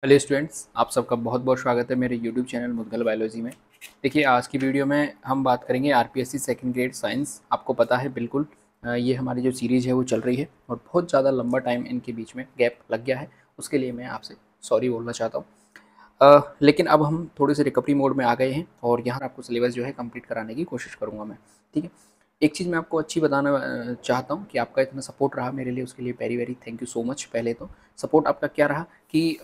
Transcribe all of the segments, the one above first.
Hello students, आप सबका बहुत बहुत स्वागत है मेरे यूट्यूब चैनल मुदगल बायोलॉजी में। देखिए, आज की वीडियो में हम बात करेंगे आरपीएससी सेकंड ग्रेड साइंस। आपको पता है बिल्कुल, ये हमारी जो सीरीज़ है वो चल रही है और बहुत ज़्यादा लंबा टाइम इनके बीच में गैप लग गया है। उसके लिए मैं आपसे सॉरी बोलना चाहता हूँ। लेकिन अब हम थोड़े से रिकवरी मोड में आ गए हैं और यहाँ आपको सिलेबस जो है कंप्लीट कराने की कोशिश करूँगा मैं। ठीक है, एक चीज़ मैं आपको अच्छी बताना चाहता हूँ कि आपका इतना सपोर्ट रहा मेरे लिए, उसके लिए very very thank you so much. पहले तो सपोर्ट आपका क्या रहा कि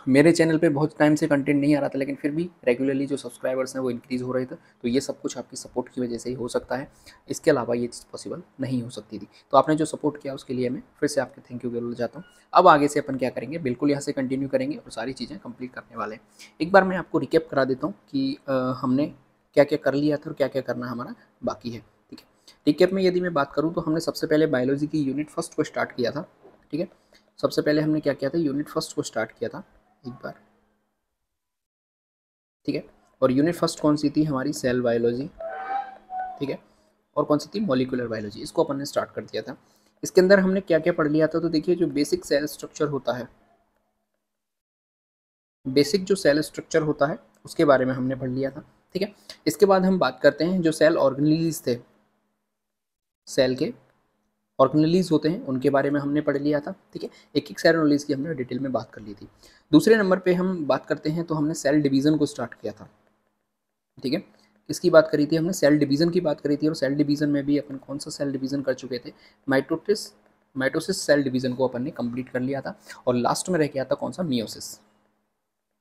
मेरे चैनल पे बहुत टाइम से कंटेंट नहीं आ रहा था, लेकिन फिर भी रेगुलरली जो सब्सक्राइबर्स हैं वो इंक्रीज़ हो रहे थे। तो ये सब कुछ आपकी सपोर्ट की वजह से ही हो सकता है, इसके अलावा ये चीज़ पॉसिबल नहीं हो सकती थी। तो आपने जो सपोर्ट किया उसके लिए मैं फिर से आपके थैंक यू बोलना चाहता हूँ। अब आगे से अपन क्या करेंगे, बिल्कुल यहाँ से कंटिन्यू करेंगे और सारी चीज़ें कंप्लीट करने वाले हैं। एक बार मैं आपको रिकैप करा देता हूँ कि हमने क्या क्या कर लिया था और क्या क्या करना हमारा बाकी है। ठीक है, रिकैप में यदि मैं बात करूँ तो हमने सबसे पहले बायोलॉजी की यूनिट फर्स्ट को स्टार्ट किया था। ठीक है, सबसे पहले हमने क्या किया था, यूनिट फर्स्ट को स्टार्ट किया था एक बार। ठीक है, और यूनिट फर्स्ट कौन सी थी हमारी, सेल बायोलॉजी। ठीक है, और कौन सी थी, मॉलिक्यूलर बायोलॉजी। इसको अपन ने स्टार्ट कर दिया था। इसके अंदर हमने क्या क्या पढ़ लिया था, तो देखिए जो बेसिक सेल स्ट्रक्चर होता है, बेसिक जो सेल स्ट्रक्चर होता है उसके बारे में हमने पढ़ लिया था। ठीक है, इसके बाद हम बात करते हैं जो सेल ऑर्गेनेलीज थे, सेल के ऑर्गेनेलीज होते हैं उनके बारे में हमने पढ़ लिया था। ठीक है, एक एक सेल ऑर्गेनेलीज की हमने डिटेल में बात कर ली थी। दूसरे नंबर पे हम बात करते हैं तो हमने सेल डिवीजन को स्टार्ट किया था। ठीक है, किसकी बात करी थी हमने, सेल डिवीजन की बात करी थी। और सेल डिवीजन में भी अपन कौन सा सेल डिवीजन कर चुके थे, माइटोसिस। माइटोसिस सेल डिवीजन को अपन ने कंप्लीट कर लिया था और लास्ट में रह गया था कौन सा, मियोसिस।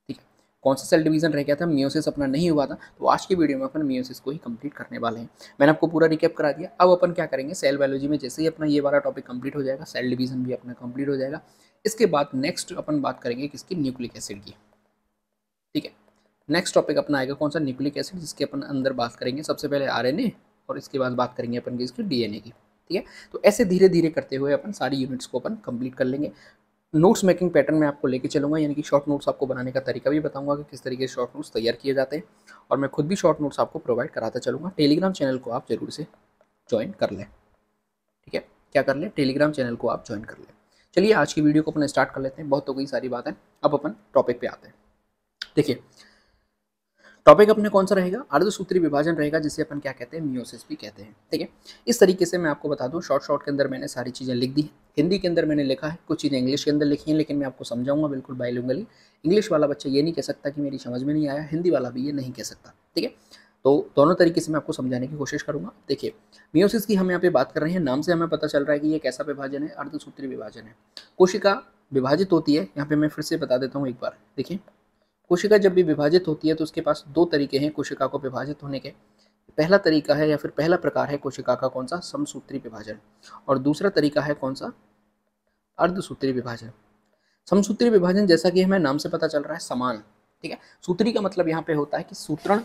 ठीक है, कौन सा सेल डिवीजन रह गया था, मियोसिस अपना नहीं हुआ था। तो आज की वीडियो में अपन मियोसिस को ही कंप्लीट करने वाले हैं। मैंने आपको पूरा रिकैप करा दिया। अब अपन क्या करेंगे, सेल बायोलॉजी में जैसे ही अपना ये वाला टॉपिक कंप्लीट हो जाएगा, सेल डिवीजन भी अपना कंप्लीट हो जाएगा। इसके बाद नेक्स्ट अपन बात करेंगे किसकी, न्यूक्लिक एसिड की। ठीक है, नेक्स्ट टॉपिक अपना आएगा कौन सा, न्यूक्लिक एसिड, जिसके अपन अंदर बात करेंगे सबसे पहले आरएनए और इसके बाद बात करेंगे अपन इसकी डीएनए की। ठीक है, तो ऐसे धीरे धीरे करते हुए अपन सारी यूनिट्स को अपन कंप्लीट कर लेंगे। नोट्स मेकिंग पैटर्न में आपको लेके चलूंगा, यानी कि शॉर्ट नोट्स आपको बनाने का तरीका भी बताऊंगा कि किस तरीके से शॉर्ट नोट्स तैयार किए जाते हैं। और मैं खुद भी शॉर्ट नोट्स आपको प्रोवाइड कराता चलूंगा। टेलीग्राम चैनल को आप जरूर से ज्वाइन कर लें। ठीक है, क्या कर लें, टेलीग्राम चैनल को आप ज्वाइन कर लें। चलिए आज की वीडियो को अपन स्टार्ट कर लेते हैं, बहुत हो गई सारी बातें, अब अपन टॉपिक पे आते हैं। देखिए, टॉपिक अपने कौन सा रहेगा, अर्धसूत्री विभाजन रहेगा, जिसे अपन क्या कहते हैं, मियोसिस भी कहते हैं। ठीक है, इस तरीके से मैं आपको बता दूं, शॉर्ट शॉर्ट के अंदर मैंने सारी चीज़ें लिख दी। हिंदी के अंदर मैंने लिखा है, कुछ चीज़ें इंग्लिश के अंदर लिखी हैं, लेकिन मैं आपको समझाऊंगा बिल्कुल बाइलिंगुअली। इंग्लिश वाला बच्चा ये नहीं कह सकता कि मेरी समझ में नहीं आया, हिंदी वाला भी ये नहीं कह सकता। ठीक है, तो दोनों तरीके से मैं आपको समझाने की कोशिश करूंगा। देखिए, मियोसिस की हम यहाँ पे बात कर रहे हैं, नाम से हमें पता चल रहा है कि ये कैसा विभाजन है, अर्धसूत्री विभाजन है। कोशिका विभाजित होती है, यहाँ पे मैं फिर से बता देता हूँ एक बार। देखिए, कोशिका जब भी विभाजित होती है तो उसके पास दो तरीके हैं कोशिका को विभाजित होने के। पहला तरीका है या फिर पहला प्रकार है कोशिका का कौन सा, समसूत्री विभाजन। और दूसरा तरीका है कौन सा, अर्धसूत्री विभाजन। समसूत्री विभाजन जैसा कि हमें नाम से पता चल रहा है, समान। ठीक है, सूत्री का मतलब यहाँ पे होता है कि सूत्रण।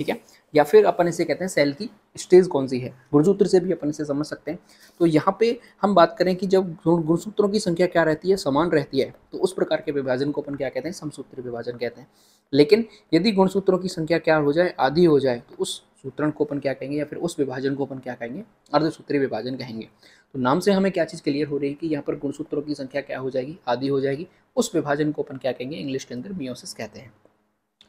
ठीक है, या फिर अपन इसे कहते हैं सेल की स्टेज कौन सी है, गुणसूत्र से भी अपन इसे समझ सकते हैं। तो यहाँ पे हम बात करें कि जब गुणसूत्रों की संख्या क्या रहती है, समान रहती है, तो उस प्रकार के विभाजन को अपन क्या कहते हैं, समसूत्री विभाजन कहते हैं। लेकिन यदि गुणसूत्रों की संख्या क्या हो जाए, आधी हो जाए, तो उस सूत्रण को अपन क्या कहेंगे, या फिर उस विभाजन को अपन क्या कहेंगे, अर्धसूत्री विभाजन कहेंगे। तो नाम से हमें क्या चीज़ क्लियर हो रही है कि यहाँ पर गुणसूत्रों की संख्या क्या हो जाएगी, आधी हो जाएगी। उस विभाजन को अपन क्या कहेंगे, इंग्लिश के अंदर मियोसिस कहते हैं।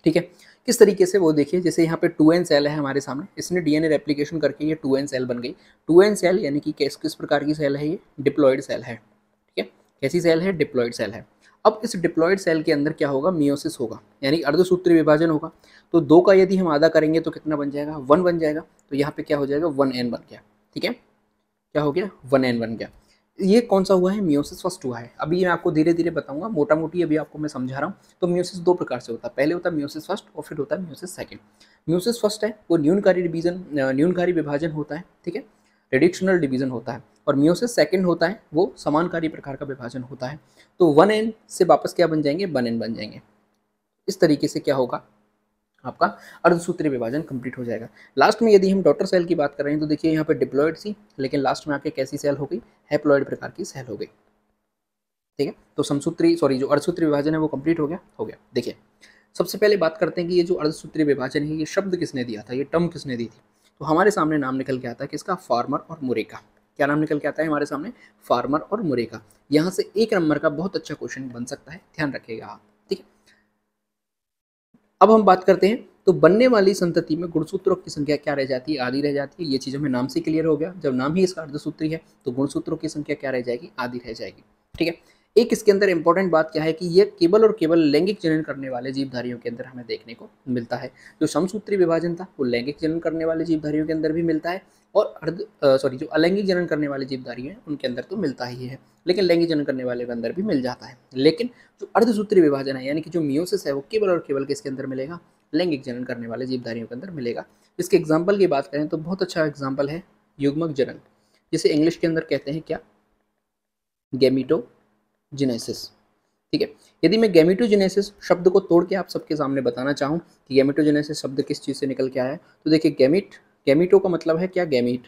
ठीक है, किस तरीके से, वो देखिए, जैसे यहाँ पे 2n सेल है हमारे सामने, इसने डीएनए रेप्लिकेशन करके ये 2n सेल बन गई। 2n सेल यानी कि किस किस प्रकार की सेल है, ये डिप्लॉइड सेल है। ठीक है, कैसी सेल है, डिप्लॉइड सेल है। अब इस डिप्लॉइड सेल के अंदर क्या होगा, मियोसिस होगा, यानी अर्धसूत्री विभाजन होगा। तो 2 का यदि हम आधा करेंगे तो कितना बन जाएगा, 1 बन जाएगा। तो यहाँ पे क्या हो जाएगा, 1n बन गया। ठीक है, क्या हो गया, 1n बन गया। ये कौन सा हुआ है, मियोसिस फर्स्ट हुआ है। अभी मैं आपको धीरे धीरे बताऊंगा, मोटा मोटी अभी आपको मैं समझा रहा हूँ। तो मियोसिस दो प्रकार से होता है, पहले होता है मियोसिस फर्स्ट और फिर होता है मियोसिस सेकंड। मियोसिस फर्स्ट है वो न्यूनकारी डिवीजन, न्यूनकारी विभाजन होता है। ठीक है, रिडक्शनल डिवीजन होता है। और मियोसिस सेकंड होता है वो समानकारी प्रकार का विभाजन होता है। तो 1n से वापस क्या बन जाएंगे, 1n बन जाएंगे। इस तरीके से क्या होगा, आपका अर्धसूत्री विभाजन कंप्लीट हो जाएगा। लास्ट में यदि हम डॉटर सेल की बात कर रहे हैं तो देखिए यहाँ पे डिप्लॉइड सी, लेकिन लास्ट में आके कैसी सेल हो गई, हैप्लॉइड प्रकार की सेल हो गई। ठीक है, तो समसूत्री सॉरी जो अर्धसूत्री विभाजन है वो कंप्लीट हो गया, हो गया। देखिए, सबसे पहले बात करते हैं कि ये जो अर्धसूत्री विभाजन है, ये शब्द किसने दिया था, ये टर्म किसने दी थी। तो हमारे सामने नाम निकल के आता है किसका, फार्मर और मुरेका। क्या नाम निकल के आता है हमारे सामने, फार्मर और मुरे का। यहाँ से 1 नंबर का बहुत अच्छा क्वेश्चन बन सकता है, ध्यान रखिएगा आप, ठीक है। अब हम बात करते हैं, तो बनने वाली संतति में गुणसूत्रों की संख्या क्या रह जाती है, आधी रह जाती है। ये चीज हमें नाम से क्लियर हो गया, जब नाम ही इसका अर्धसूत्री है तो गुणसूत्रों की संख्या क्या रह जाएगी, आधी रह जाएगी, ठीक है। एक इसके अंदर इंपॉर्टेंट बात क्या है कि ये केवल और केवल लैंगिक जनन करने वाले जीवधारियों के अंदर हमें देखने को मिलता है। जो समसूत्री विभाजन था वो लैंगिक जनन करने वाले जीवधारियों के अंदर भी मिलता है, और जो अलैंगिक जनन करने वाले जीवधारी हैं उनके अंदर तो मिलता ही है, लेकिन लैंगिक जनन करने वाले के अंदर भी मिल जाता है। लेकिन जो अर्धसूत्री विभाजन है यानी कि जो मियोसिस है वो केवल और केवल किसके अंदर मिलेगा, लैंगिक जनन करने वाले जीवधारियों के अंदर मिलेगा। इसके एग्जाम्पल की बात करें तो बहुत अच्छा एग्जाम्पल है युग्मक जनन, जिसे इंग्लिश के अंदर कहते हैं क्या, गैमीटोजेनेसिस, ठीक है। यदि मैं गैमीटोजेनेसिस शब्द को तोड़ के आप सबके सामने बताना चाहूँ कि गैमीटोजेनेसिस शब्द किस चीज़ से निकल के आया है, तो देखिए गैमीटो का मतलब है क्या, गैमीट,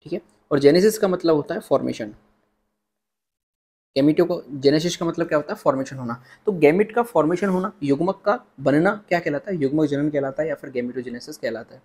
ठीक है, और जेनेसिस का मतलब होता है फॉर्मेशन। गैमीटो को जेनेसिस का मतलब क्या होता है, फॉर्मेशन होना। तो गैमिट का फॉर्मेशन होना, युग्मक का बनना क्या कहलाता है, युग्मक जनन कहलाता है या फिर गैमीटोजेनेसिस कहलाता है।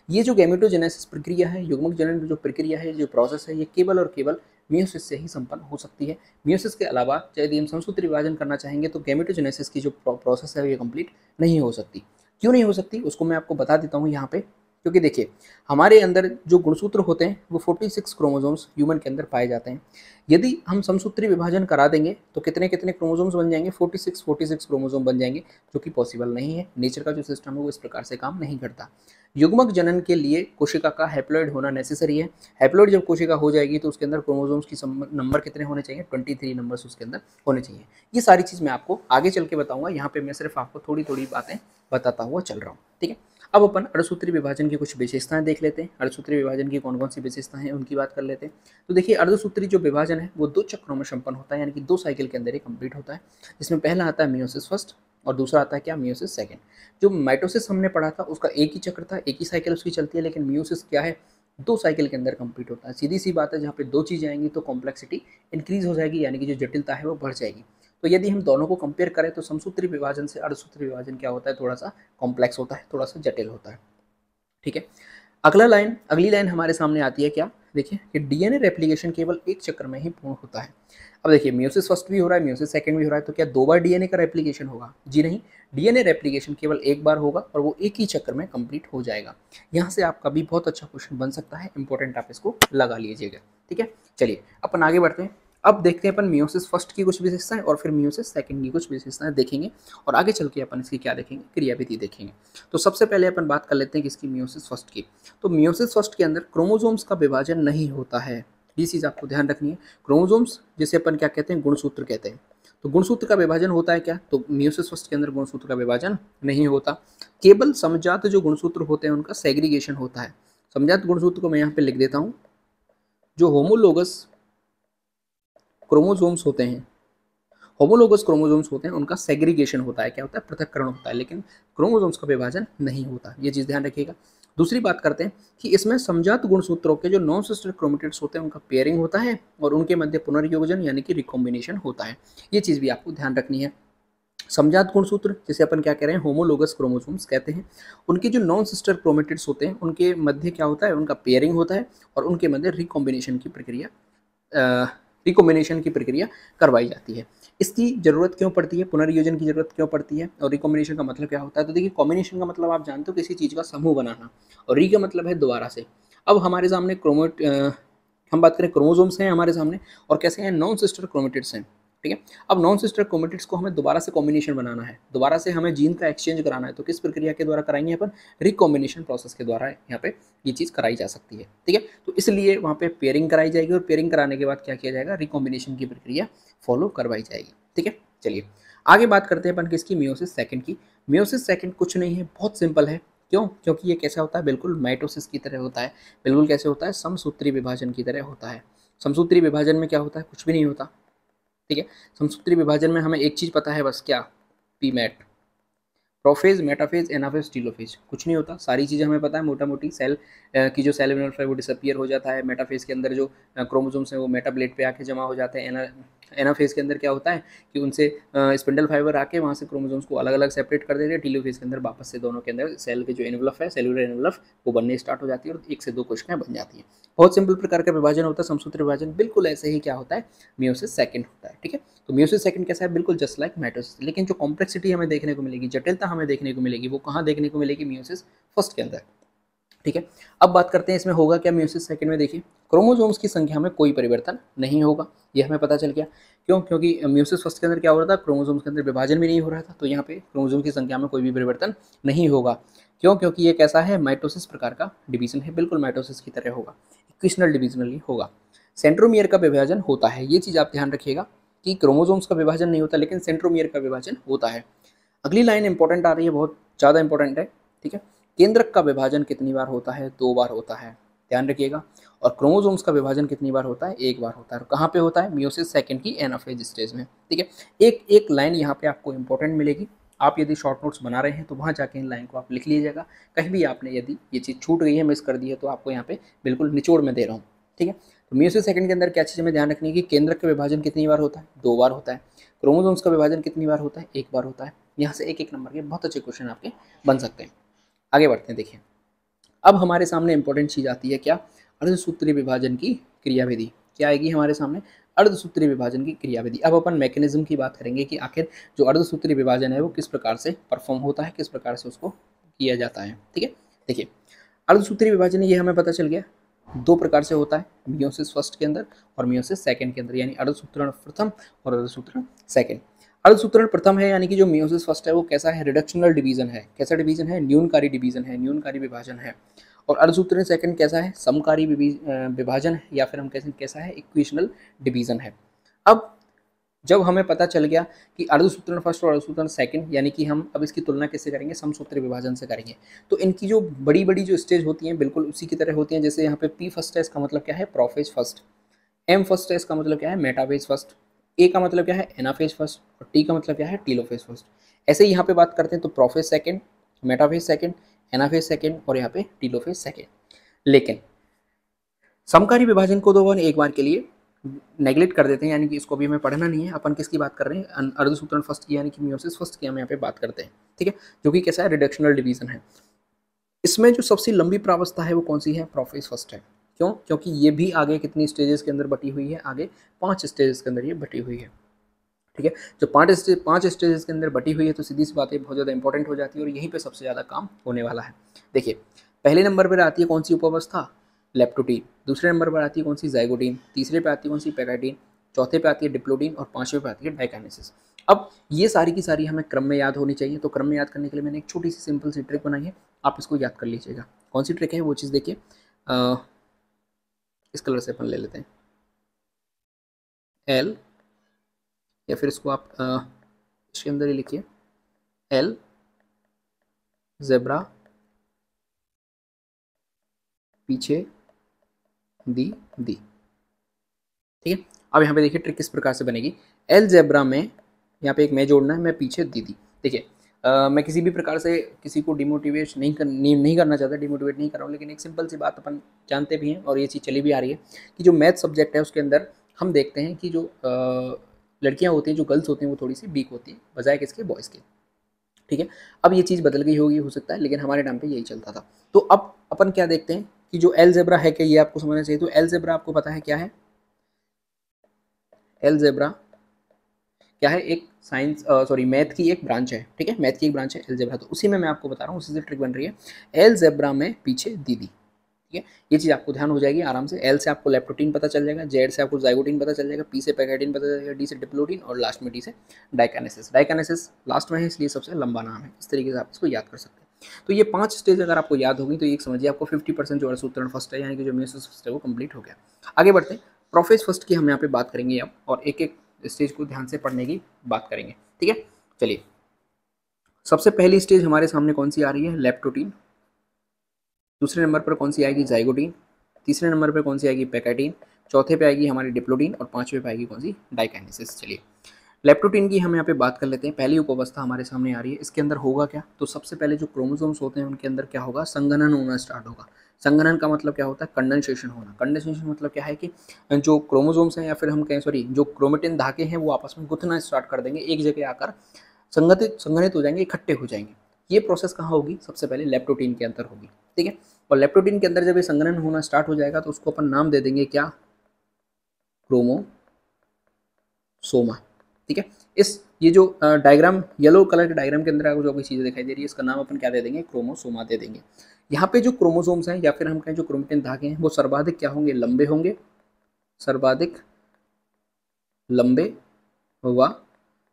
ये जो गैमीटोजेनेसिस प्रक्रिया है, युग्मक जनन जो प्रक्रिया है, जो प्रोसेस है, ये केवल और केवल मियोसिस से ही संपन्न हो सकती है। मियोसिस के अलावा यदि हम समसूत्री विभाजन करना चाहेंगे तो गैमीटोजेनेसिस की जो प्रोसेस है ये कंप्लीट नहीं हो सकती। क्यों नहीं हो सकती उसको मैं आपको बता देता हूँ यहाँ पे, क्योंकि देखिए हमारे अंदर जो गुणसूत्र होते हैं वो 46 क्रोमोसोम्स ह्यूमन के अंदर पाए जाते हैं। यदि हम समसूत्री विभाजन करा देंगे तो कितने कितने क्रोमोसोम्स बन जाएंगे, 46 क्रोमोसोम बन जाएंगे, जो कि पॉसिबल नहीं है। नेचर का जो सिस्टम है वो इस प्रकार से काम नहीं करता। युग्मक जनन के लिए कोशिका का हैप्लॉइड होना नेसेसरी है। हैप्लॉइड जब कोशिका हो जाएगी तो उसके अंदर क्रोमोसोम्स की नंबर कितने होने चाहिए, 23 नंबर्स उसके अंदर होने चाहिए। ये सारी चीज़ मैं आपको आगे चल के बताऊंगा, यहाँ पे मैं सिर्फ आपको थोड़ी थोड़ी बातें बताता हुआ चल रहा हूँ, ठीक है। अब अपन अर्धसूत्री विभाजन की कुछ विशेषताएं देख लेते हैं। अर्धसूत्री विभाजन की कौन कौन सी विशेषताएं हैं उनकी बात कर लेते हैं। तो देखिए अर्धसूत्री जो विभाजन है वो 2 चक्रों में संपन्न होता है, यानी कि 2 साइकिल के अंदर ही कंप्लीट होता है। जिसमें पहला आता है मियोसिस फर्स्ट और दूसरा आता है क्या, मियोसिस सेकंड। जो माइटोसिस हमने पढ़ा था उसका एक ही चक्र था, एक ही साइकिल उसकी चलती है, लेकिन मियोसिस क्या है, 2 साइकिल के अंदर कंप्लीट होता है। सीधी सी बात है, जहाँ पे 2 चीज़ें आएंगी तो कॉम्प्लेक्सिटी इंक्रीज हो जाएगी, यानी कि जो जटिलता है वो बढ़ जाएगी। तो यदि हम दोनों को कंपेयर करें तो समसूत्री विभाजन से अर्धसूत्री विभाजन क्या होता है, थोड़ा सा कॉम्प्लेक्स होता है, थोड़ा सा जटिल होता है, ठीक है। अगली लाइन हमारे सामने आती है क्या, देखिए कि डीएनए रेप्लिकेशन केवल एक चक्र में ही पूर्ण होता है। अब देखिए मियोसिस फर्स्ट भी हो रहा है, मियोसिस सेकंड भी हो रहा है, तो क्या 2 बार डीएनए का रेप्लिकेशन होगा, जी नहीं। डीएनए रेप्लिकेशन केवल एक बार होगा और वो एक ही चक्र में कंप्लीट हो जाएगा। यहाँ से आपका भी बहुत अच्छा क्वेश्चन बन सकता है, इंपॉर्टेंट, आप इसको लगा लीजिएगा, ठीक है। चलिए अपन आगे बढ़ते हैं। अब देखते हैं अपन मियोसिस फर्स्ट की कुछ विशेषताएं और फिर मियोसिस सेकंड की कुछ विशेषताएं देखेंगे, और आगे चल के अपन इसकी क्या देखेंगे, क्रियाविधि देखेंगे। तो सबसे पहले अपन बात कर लेते हैं किसकी, मियोसिस फर्स्ट की। तो मियोसिस फर्स्ट के अंदर क्रोमोसोम्स का विभाजन नहीं होता है, ये चीज़ आपको ध्यान रखनी है। क्रोमोसोम्स जिसे अपन क्या कहते हैं, गुणसूत्र कहते हैं। तो गुणसूत्र का विभाजन होता है क्या, तो मियोसिस फर्स्ट के अंदर गुणसूत्र का विभाजन नहीं होता। केवल समजात जो गुणसूत्र होते हैं उनका सेग्रीगेशन होता है। समजात गुणसूत्र को मैं यहाँ पे लिख देता हूँ। जो होमोलोगस क्रोमोसोम्स होते हैं, होमोलोगस क्रोमोसोम्स होते हैं, उनका सेग्रीगेशन होता है, क्या होता है, पृथक्करण होता है, लेकिन क्रोमोसोम्स का विभाजन नहीं होता, ये चीज़ ध्यान रखिएगा। दूसरी बात करते हैं कि इसमें समजात गुणसूत्रों के जो नॉन सिस्टर क्रोमेटिड्स होते हैं उनका पेयरिंग होता है और उनके मध्य पुनर्योजन यानी कि रिकॉम्बिनेशन होता है, ये चीज़ भी आपको ध्यान रखनी है। समजात गुणसूत्र जिसे अपन क्या कह रहे हैं, होमोलोगस क्रोमोसोम्स कहते हैं, उनके जो नॉन सिस्टर क्रोमेटिड्स होते हैं उनके मध्य क्या होता है, उनका पेयरिंग होता है और उनके मध्य रिकॉम्बिनेशन की प्रक्रिया करवाई जाती है। इसकी जरूरत क्यों पड़ती है, पुनर्योजन की जरूरत क्यों पड़ती है, और रिकॉम्बिनेशन का मतलब क्या होता है, तो देखिए कॉम्बिनेशन का मतलब आप जानते हो किसी चीज़ का समूह बनाना, और री का मतलब है दोबारा से। अब हमारे सामने हम बात करें क्रोमोसोम्स हैं हमारे सामने, और कैसे हैं, नॉन सिस्टर क्रोमेटिड्स हैं, ठीक है। अब नॉन सिस्टर क्रोमेटिड्स को हमें दोबारा से कॉम्बिनेशन बनाना है, दोबारा से हमें जीन का एक्सचेंज कराना है, तो किस प्रक्रिया के द्वारा कराएंगे अपन, रिकॉम्बिनेशन प्रोसेस के द्वारा यहाँ पे ये चीज़ कराई जा सकती है, ठीक है। तो इसलिए वहाँ पे पेयरिंग कराई जाएगी और पेयरिंग कराने के बाद क्या किया जाएगा, रिकॉम्बिनेशन की प्रक्रिया फॉलो करवाई जाएगी, ठीक है। चलिए आगे बात करते हैं अपन किसकी, मियोसिस सेकंड की। मियोसिस सेकंड कुछ नहीं है, बहुत सिंपल है। क्यों, क्योंकि ये कैसा होता है, बिल्कुल माइटोसिस की तरह होता है। बिल्कुल कैसे होता है, समसूत्री विभाजन की तरह होता है। समसूत्री विभाजन में क्या होता है, कुछ भी नहीं होता, ठीक है। समसूत्री विभाजन में हमें एक चीज़ पता है बस, क्या, पीमैट, प्रोफेज, मेटाफेज, एनाफेज, टीलोफेज, कुछ नहीं होता, सारी चीज़ें हमें पता है। मोटा मोटी सेल की जो सेल है वो डिसअपियर हो जाता है। मेटाफेज के अंदर जो क्रोमोसोम्स हैं वो मेटाप्लेट पे आके जमा हो जाते हैं। एनाफेज के अंदर क्या होता है कि उनसे स्पिंडल फाइबर आके वहाँ से क्रोमोसोम्स को अलग अलग सेपरेट कर देते हैं। टीलोफेज के अंदर वापस से दोनों के अंदर सेल के जो एनवलप है, सेलुलर एनवलप, वो बनने स्टार्ट हो जाती है और 1 से 2 कोशिकाएं बन जाती हैं। बहुत सिंपल प्रकार का विभाजन होता है, समसूत्र विभाजन। बिल्कुल ऐसे ही क्या होता है, मियोसिस सेकंड होता है। ठीक है, तो मियोसिस सेकंड कैसा है, बिल्कुल जस्ट लाइक माइटोसिस। लेकिन जो कॉम्प्लेक्सिटी हमें देखने को मिलेगी, जटिलता हमें देखने को मिलेगी, वो कहाँ देखने को मिलेगी, मियोसिस फर्स्ट के अंदर। ठीक है, अब बात करते हैं इसमें होगा क्या मियोसिस सेकंड में। देखिए, क्रोमोसोम्स की संख्या में कोई परिवर्तन नहीं होगा, ये हमें पता चल गया। क्यों? क्योंकि मियोसिस फर्स्ट के अंदर क्या हो रहा था, क्रोमोसोम्स के अंदर विभाजन भी नहीं हो रहा था, तो यहाँ पे क्रोमोसोम की संख्या में कोई भी परिवर्तन नहीं होगा। क्यों? क्योंकि ये कैसा है, माइटोसिस प्रकार का डिवीजन है, बिल्कुल माइटोसिस की तरह होगा, इक्वेशनल डिवीजनली होगा। सेंट्रोमियर का विभाजन होता है, ये चीज़ आप ध्यान रखिएगा कि क्रोमोसोम्स का विभाजन नहीं होता, लेकिन सेंट्रोमियर का विभाजन होता है। अगली लाइन इंपॉर्टेंट आ रही है, बहुत ज़्यादा इंपॉर्टेंट है। ठीक है, केंद्रक का विभाजन कितनी बार होता है, 2 बार होता है, ध्यान रखिएगा। और क्रोमोसोम्स का विभाजन कितनी बार होता है, 1 बार होता है। और कहाँ पे होता है, मियोसिस सेकंड की एनाफेज स्टेज में। ठीक है, एक एक लाइन यहाँ पे आपको इंपॉर्टेंट मिलेगी। आप यदि शॉर्ट नोट्स बना रहे हैं तो वहाँ जाके इन लाइन को आप लिख लीजिएगा। कहीं भी आपने यदि ये चीज़ छूट गई है, मिस कर दी है, तो आपको यहाँ पे बिल्कुल निचोड़ में दे रहा हूँ। ठीक है, तो मियोसिस सेकंड के अंदर क्या चीज़ हमें ध्यान रखनी है कि केंद्रक का विभाजन कितनी बार होता है, 2 बार होता है। क्रोमोसोम्स का विभाजन कितनी बार होता है, 1 बार होता है। यहाँ से एक एक नंबर के बहुत अच्छे क्वेश्चन आपके बन सकते हैं। आगे बढ़ते हैं। देखिए, अब हमारे सामने इंपॉर्टेंट चीज़ आती है क्या, अर्धसूत्रीय विभाजन की क्रियाविधि। क्या आएगी हमारे सामने, अर्धसूत्रीय विभाजन की क्रियाविधि। अब अपन मैकेनिज्म की बात करेंगे कि आखिर जो अर्धसूत्रीय विभाजन है वो किस प्रकार से परफॉर्म होता है, किस प्रकार से उसको किया जाता है। ठीक है, देखिए, अर्धसूत्रीय विभाजन ये हमें पता चल गया 2 प्रकार से होता है, मियोसिस फर्स्ट के अंदर और मियोसिस सेकंड के अंदर, यानी अर्धसूत्रण प्रथम और अर्धसूत्रण सेकंड। अर्धसूत्रण प्रथम है, यानी कि जो मियोसिस फर्स्ट है वो कैसा है, रिडक्शनल डिवीजन है। कैसा डिवीजन है, न्यूनकारी डिवीजन है, न्यूनकारी विभाजन है। और अर्धसूत्रण सेकंड कैसा है, समकारी विभाजन है, या फिर हम कैसा है, इक्वेशनल डिवीजन है। अब जब हमें पता चल गया कि अर्धसूत्रण फर्स्ट और अर्धसूत्रण सेकंड, यानी कि हम अब इसकी तुलना किससे करेंगे, समसूत्री विभाजन से करेंगे। तो इनकी जो बड़ी बड़ी जो स्टेज होती हैं बिल्कुल उसी की तरह होती हैं। जैसे यहाँ पे पी फर्स्ट है, इसका मतलब क्या है, प्रोफेज फर्स्ट। एम फर्स्ट है, इसका मतलब क्या है, मेटाफेज फर्स्ट। ए का मतलब क्या है, एनाफेज फर्स्ट। और टी का मतलब क्या है, टीलोफेज फर्स्ट। ऐसे ही यहाँ पे बात करते हैं तो prophase second, metaphase second, anaphase second और यहाँ पे टीलोफेज सेकंड। लेकिन समकारी विभाजन को तो एक बार के लिए नेगलेक्ट कर देते हैं, यानी कि इसको भी हमें पढ़ना नहीं है। अपन किसकी बात कर रहे हैं, अर्धसूत्रण फर्स्ट की, यानी कि मियोसिस फर्स्ट की हम यहाँ पे बात करते हैं। ठीक है, जो कि कैसा है, रिडक्शनल डिवीजन है। इसमें जो सबसे लंबी प्रावस्था है वो कौन सी है, प्रोफेज फर्स्ट है। क्यों? क्योंकि ये भी आगे कितनी स्टेजेस के अंदर बटी हुई है, आगे 5 स्टेजेस के अंदर ये बटी हुई है। ठीक है, जो 5 स्टेजेस के अंदर बटी हुई है तो सीधी सी बात है, बहुत ज़्यादा इंपॉर्टेंट हो जाती है और यहीं पे सबसे ज़्यादा काम होने वाला है। देखिए, पहले नंबर पर आती है कौन सी उपावस्था, लेप्टोटीन। दूसरे नंबर पर आती है कौन सी, जाइगोटीन। तीसरे पे आती है कौन सी, पैकाटीन। चौथे पे आती है डिप्लोटीन और 5वें पे आती है डाइकाइनेसिस। अब ये सारी की सारी हमें क्रम में याद होनी चाहिए। तो क्रम में याद करने के लिए मैंने एक छोटी सी सिंपल सी ट्रिक बनाई है, आप इसको याद कर लीजिएगा। कौन सी ट्रिक है वो चीज़ देखिए, इस कलर से अपन ले लेते हैं, एल, या फिर इसको आप इसके अंदर ही लिखिए, एल ज़ेब्रा, पीछे दी दी। ठीक है, अब यहाँ पे देखिए ट्रिक किस प्रकार से बनेगी। एल ज़ेब्रा में यहाँ पे एक मैं जोड़ना है, मैं पीछे दीदी। देखिए, मैं किसी भी प्रकार से किसी को डिमोटिवेट नहीं करना चाहता, डिमोटिवेट नहीं कर रहा हूँ, लेकिन एक सिंपल सी बात अपन जानते भी हैं और ये चीज़ चली भी आ रही है कि जो मैथ सब्जेक्ट है उसके अंदर हम देखते हैं कि जो लड़कियाँ होती हैं, जो गर्ल्स होती हैं, वो थोड़ी सी वीक होती हैं बजाय किसके, बॉयज़ के। ठीक है, अब ये चीज़ बदल गई होगी हो सकता है, लेकिन हमारे टाइम पे यही चलता था। तो अब अपन क्या देखते हैं कि जो एल ज़ेब्रा है, क्या ये आपको समझना चाहिए। तो एल ज़ेब्रा आपको पता है क्या है, एल ज़ेब्रा क्या है, एक साइंस सॉरी मैथ की एक ब्रांच है। ठीक है, मैथ की एक ब्रांच है एल ज़ेब्रा। तो उसी में मैं आपको बता रहा हूँ, उसी से ट्रिक बन रही है। एल ज़ेब्रा में पीछे दीदी। ठीक है, ये चीज़ आपको ध्यान हो जाएगी आराम से। एल से आपको लेप्टोटीन पता चल जाएगा, जेड से आपको जाइगोटीन पता चल जाएगा, पी से पैकेटीन पता चल जाएगा, डी से डिप्लोटीन और लास्ट में डी से डाइकाइनेसिस। डाइकाइनेसिस लास्ट में है इसलिए सबसे लंबा नाम है। इस तरीके से आप इसको याद कर सकते हैं। तो ये 5 स्टेज अगर आपको याद होगी तो एक समझिए आपको 50% जो अर्धसूत्रण फर्स्ट है, यानी कि जो मियोसिस फर्स्ट है वो कंप्लीट हो गया। आगे बढ़ते हैं, प्रोफेज फर्स्ट की हम यहाँ पे बात करेंगे अब, और एक एक स्टेज को ध्यान से पढ़ने की बात करेंगे। ठीक है, चलिए, सबसे पहली स्टेज हमारे सामने कौन सी आ रही है, लेप्टोटीन। दूसरे नंबर पर कौन सी आएगी, जाइगोटीन। तीसरे नंबर पर कौन सी आएगी, पैकेटीन। चौथे पे आएगी हमारी डिप्लोटीन और 5वें पे आएगी कौन सी, डाइकाइनेसिस। चलिए, लेप्टोटीन की हम यहाँ पे बात कर लेते हैं। पहली उपावस्था हमारे सामने आ रही है, इसके अंदर होगा क्या, तो सबसे पहले जो क्रोमोसोम्स होते हैं उनके अंदर क्या होगा, संघनन होना स्टार्ट होगा। संघनन का मतलब क्या होता है? कंडेंसेशन होना। कंडेंसेशन मतलब क्या है कि जो क्रोमोसोम्स हैं या फिर हम कहें सॉरी जो क्रोमेटिन धागे हैं वो आपस में गुथना स्टार्ट कर देंगे, एक जगह आकर संघनित हो जाएंगे, इकट्ठे हो जाएंगे। ये प्रोसेस कहाँ होगी? सबसे पहले लेप्टोटीन के अंदर होगी, ठीक है। और लेप्टोटीन के अंदर जब ये संघनन होना स्टार्ट हो जाएगा तो उसको अपन नाम दे देंगे क्या? क्रोमोसोमा, ठीक है। ये जो डायग्राम येलो कलर के डायग्राम के अंदर आपको जो भी चीज़ें दिखाई दे रही है इसका नाम अपन क्या दे देंगे? क्रोमोसोमा दे देंगे। यहाँ पे जो क्रोमोसोम्स हैं या फिर हम कहें जो क्रोमेटिन धागे हैं वो सर्वाधिक क्या होंगे? लंबे होंगे, सर्वाधिक लंबे व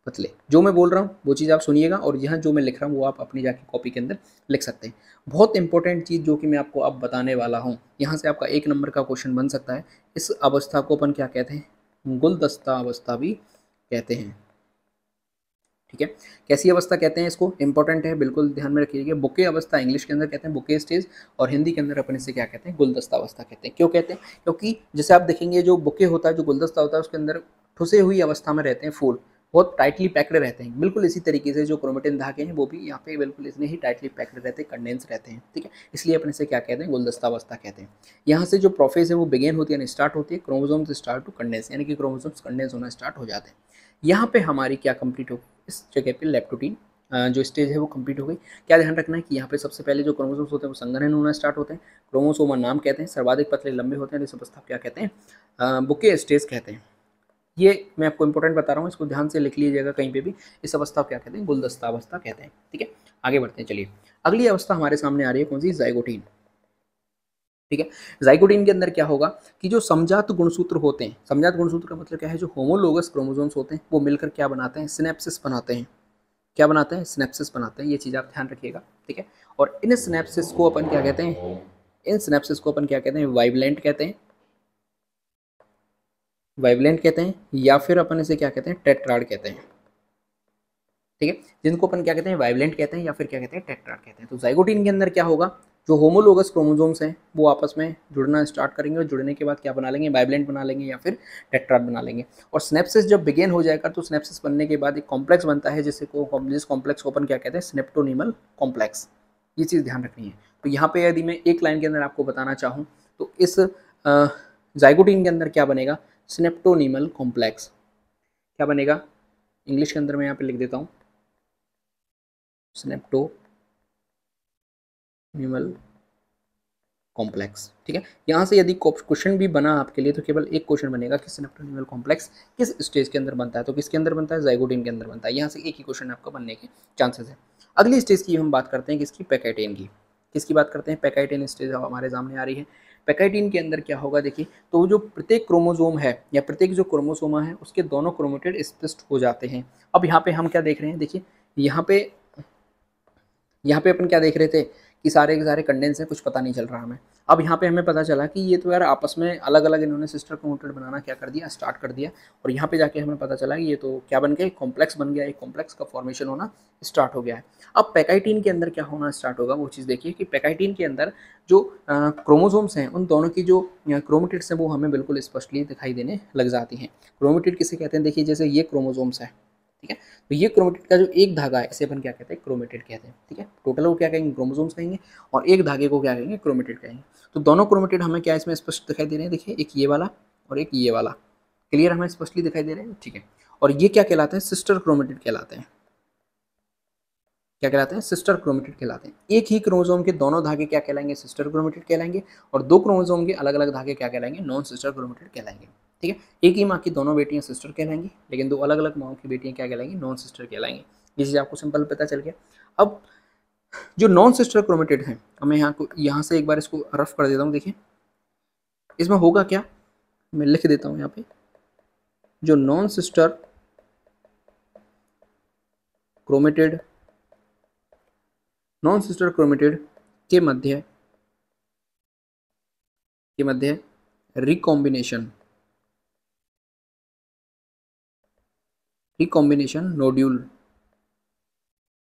पतले। जो मैं बोल रहा हूँ वो चीज़ आप सुनिएगा और यहाँ जो मैं लिख रहा हूँ वो आप अपनी जाके कॉपी के अंदर लिख सकते हैं। बहुत इंपॉर्टेंट चीज़ जो कि मैं आपको अब बताने वाला हूँ, यहाँ से आपका 1 नंबर का क्वेश्चन बन सकता है। इस अवस्था को अपन क्या कहते हैं? गुलदस्ता अवस्था भी कहते हैं, ठीक है। कैसी अवस्था कहते हैं इसको? इंपॉर्टेंट है, बिल्कुल ध्यान में रखिएगा। बुके अवस्था इंग्लिश के अंदर कहते हैं बुके स्टेज, और हिंदी के अंदर अपन इसे क्या कहते हैं? गुलदस्ता अवस्था कहते हैं। क्यों कहते हैं? क्योंकि जैसे आप देखेंगे जो बुके होता है, जो गुलदस्ता होता है, उसके अंदर ठुसे हुई अवस्था में रहते हैं फूल, बहुत टाइटली पैक्ड रहते हैं। बिल्कुल इसी तरीके से जो क्रोमेटिन धागे हैं वो भी यहाँ पे बिल्कुल इतने ही टाइटली पैक्ड रहते हैं, कंडेंस रहते हैं, ठीक है। इसलिए अपन इसे क्या कहते हैं? गुलदस्ता अवस्था कहते हैं। यहाँ से जो प्रोसेस है वो बिगेन होती है यानी स्टार्ट होती है, क्रोमोसोम्स स्टार्ट टू कंडेंस, यानी कि क्रोमोसोम्स कंडेंस होना स्टार्ट हो जाते हैं। यहाँ पे हमारी क्या कंप्लीट हो? इस जगह पे लेप्टोटीन जो स्टेज है वो कंप्लीट हो गई। क्या ध्यान रखना है कि यहाँ पे सबसे पहले जो क्रोमोसोम्स होते हैं वो संघनन होना स्टार्ट होते हैं, क्रोमोसोमा नाम कहते हैं, सर्वाधिक पतले लंबे होते हैं, इस अवस्था क्या कहते हैं? बुके स्टेज कहते हैं। ये मैं आपको इंपॉर्टेंट बता रहा हूँ, इसको ध्यान से लिख लीजिएगा कहीं पे भी। इस अवस्था को क्या कहते हैं? गुलदस्ता अवस्था कहते हैं, ठीक है। आगे बढ़ते हैं, चलिए। अगली अवस्था हमारे सामने आ रही है कौन सी? जाइगोटीन, ठीक है। जाइगोटीन के अंदर क्या होगा कि जो समजात गुणसूत्र होते हैं, समजात गुणसूत्र का मतलब क्या है? जो होमोलोगस क्रोमोसोम्स होते हैं वो मिलकर क्या बनाते हैं? सिनेप्सिस बनाते हैं। क्या बनाते हैं? सिनेप्सिस बनाते हैं। ये चीज़ आप ध्यान रखिएगा, ठीक है। और इन सिनेप्सिस को अपन क्या कहते हैं? इन सिनेप्सिस को अपन क्या कहते हैं? वाइवलेंट कहते हैं, वाइवलेंट कहते हैं, या फिर अपन इसे क्या कहते हैं? टेट्राड कहते हैं, ठीक है। जिनको अपन क्या कहते हैं? वाइवलेंट कहते हैं या फिर क्या कहते हैं? टेट्राड कहते हैं। तो जाइगोटीन के अंदर क्या होगा? जो होमोलोगस क्रोमोसोम्स हैं वो आपस में जुड़ना स्टार्ट करेंगे और जुड़ने के बाद क्या बना लेंगे? वाइवलेंट बना लेंगे या फिर टेट्राड बना लेंगे। और स्नेप्सिस जब बिगेन हो जाएगा तो स्नेप्सिस बनने के बाद एक कॉम्प्लेक्स बनता है जिस कॉम्प्लेक्स को अपन क्या कहते हैं? स्नेप्टोनीमल कॉम्प्लेक्स। ये चीज़ ध्यान रखनी है। तो यहाँ पे यदि मैं एक लाइन के अंदर आपको बताना चाहूँ तो इस जाइगोटीन के अंदर क्या बनेगा? स्नेप्टोनीमल कॉम्प्लेक्स। क्या बनेगा? इंग्लिश के अंदर मैं यहाँ पे लिख देता हूँ स्नेप्टोनीमल कॉम्प्लेक्स, ठीक है। यहाँ से यदि क्वेश्चन भी बना आपके लिए तो केवल एक क्वेश्चन बनेगा कि स्नेप्टोनीमल कॉम्प्लेक्स किस स्टेज के अंदर बनता है? तो किसके अंदर बनता है? जाइगोटीन के अंदर बनता है। यहाँ से एक ही क्वेश्चन आपका बनने के चांसेस है। अगली स्टेज की हम बात करते हैं किसकी? पैकाइटिन की। किसकी बात करते हैं? पैकाइटिन स्टेज हमारे सामने आ रही है। पैकाइटिन के अंदर क्या होगा? देखिए, तो जो प्रत्येक क्रोमोसोम है या प्रत्येक जो क्रोमोसोमा है उसके दोनों क्रोमेटिड स्पष्ट हो जाते हैं। अब यहाँ पे हम क्या देख रहे हैं? देखिए, यहाँ पे अपन क्या देख रहे थे कि सारे के सारे कंडेंस हैं, कुछ पता नहीं चल रहा हमें। अब यहाँ पे हमें पता चला कि ये तो यार आपस में अलग अलग इन्होंने सिस्टर क्रोमेटिड बनाना क्या कर दिया? स्टार्ट कर दिया। और यहाँ पे जाके हमें पता चला कि ये तो क्या बन गया? एक कॉम्प्लेक्स बन गया, एक कॉम्प्लेक्स का फॉर्मेशन होना स्टार्ट हो गया है। अब पैकाइटिन के अंदर क्या होना स्टार्ट होगा वो चीज़ देखिए कि पैकाइटिन के अंदर जो क्रोमोसोम्स हैं उन दोनों की जो क्रोमेटिड्स हैं वो हमें बिल्कुल स्पष्टली दिखाई देने लग जाती हैं। क्रोमेटिड किसे कहते हैं? देखिए, जैसे ये क्रोमोसोम्स है, ठीक है। तो ये क्रोमेटिड का जो एक धागा है इसे अपन क्या कहते हैं? क्रोमेटिड कहते हैं, ठीक है। टोटल को क्या कहेंगे? क्रोमोसोम्स कहेंगे, और एक धागे को क्या कहेंगे? क्रोमेटिड कहेंगे। तो दोनों क्रोमेटिड हमें क्या इसमें स्पष्ट दिखाई दे रहे हैं? देखिए, एक ये वाला और एक ये वाला, क्लियर हमें स्पष्टली दिखाई दे रहे हैं, ठीक है। और ये क्या कहलाते हैं? सिस्टर क्रोमेटिड कहलाते हैं। क्या कहलाते हैं? सिस्टर क्रोमेटिड कहलाते हैं। एक ही क्रोमोसोम के दोनों धागे क्या कहलाएंगे? सिस्टर क्रोमेटिड कहलाएंगे। और दो क्रोमोसोम के अलग अलग धागे क्या कहलाएंगे? नॉन सिस्टर क्रोमेटिड कहलाएंगे, ठीक है। एक ही माँ की दोनों बेटियां सिस्टर कहलाएंगी, लेकिन दो अलग अलग माँ की बेटियां क्या कहलाएंगी? Non sister कहलाएंगी। ये चीज़ आपको सिंपल पता चल गया। अब जो नॉन सिस्टर क्रोमेटिड है, मैं यहाँ से एक बार इसको रफ कर देता हूँ। देखिए, इसमें होगा क्या, मैं लिख देता हूँ यहाँ पे। जो नॉन सिस्टर क्रोमेटिड के मध्य रिकॉम्बिनेशन नोड्यूल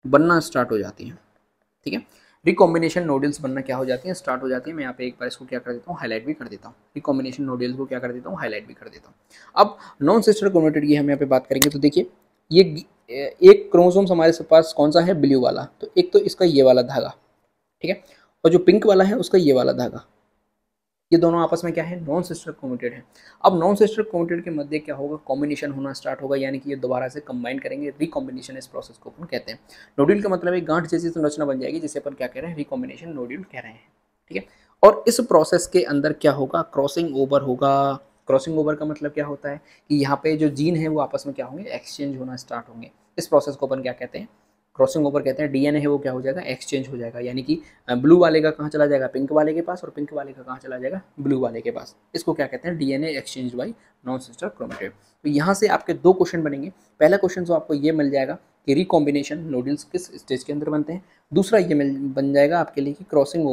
बनना स्टार्ट हो जाती है, ठीक है। रिकॉम्बिनेशन नोडल्स बनना क्या हो जाती है? स्टार्ट हो जाती है। मैं यहाँ पे एक बार इसको क्या कर देता हूँ? हाईलाइट भी कर देता हूँ। रिकॉम्बिनेशन नोडल्स को क्या कर देता हूँ? हाईलाइट भी कर देता हूँ। अब नॉन सिस्टर क्रोमेटिड की हम यहाँ पे बात करेंगे तो देखिए, ये एक क्रोमोसोम्स हमारे पास कौन सा है? ब्लू वाला। तो एक तो इसका ये वाला धागा, ठीक है। और जो पिंक वाला है उसका ये वाला धागा, ये दोनों आपस में क्या है, नॉन सिस्टर कोमेटेड है। अब नॉन सिस्टर कोमेटेड के मध्य क्या होगा, कॉम्बिनेशन होना स्टार्ट होगा, यानी कि ये दोबारा से कंबाइन करेंगे, रिकॉम्बिनेशन इस प्रोसेस को अपन कहते हैं। नोड्यूल का मतलब एक गांठ जैसी संरचना बन जाएगी जिसे अपन क्या कह रहे हैं, रिकॉम्बिनेशन नोड्यूल कह रहे हैं, ठीक है। और इस प्रोसेस के अंदर क्या होगा, क्रॉसिंग ओवर होगा। क्रॉसिंग ओवर का मतलब क्या होता है कि यहाँ पे जो जीन है वो आपस में क्या होंगे, एक्सचेंज होना स्टार्ट होंगे। इस प्रोसेस को अपन क्या कहते हैं, क्रॉसिंग ओवर कहते हैं। डीएनए है वो क्या हो जाएगा, एक्सचेंज हो जाएगा, यानी कि ब्लू वाले का कहाँ चला जाएगा, पिंक वाले के पास, और पिंक वाले का कहाँ चला जाएगा, ब्लू वाले के पास। इसको क्या कहते हैं, DNA exchange by non sister chromatid. तो यहाँ से आपके दो क्वेश्चन बनेंगे। पहला क्वेश्चन तो आपको ये मिल जाएगा कि रिकॉम्बिनेशन नोड्यूल्स किस स्टेज के अंदर बनते हैं। दूसरा ये बन जाएगा आपके लिए कि क्रॉसिंग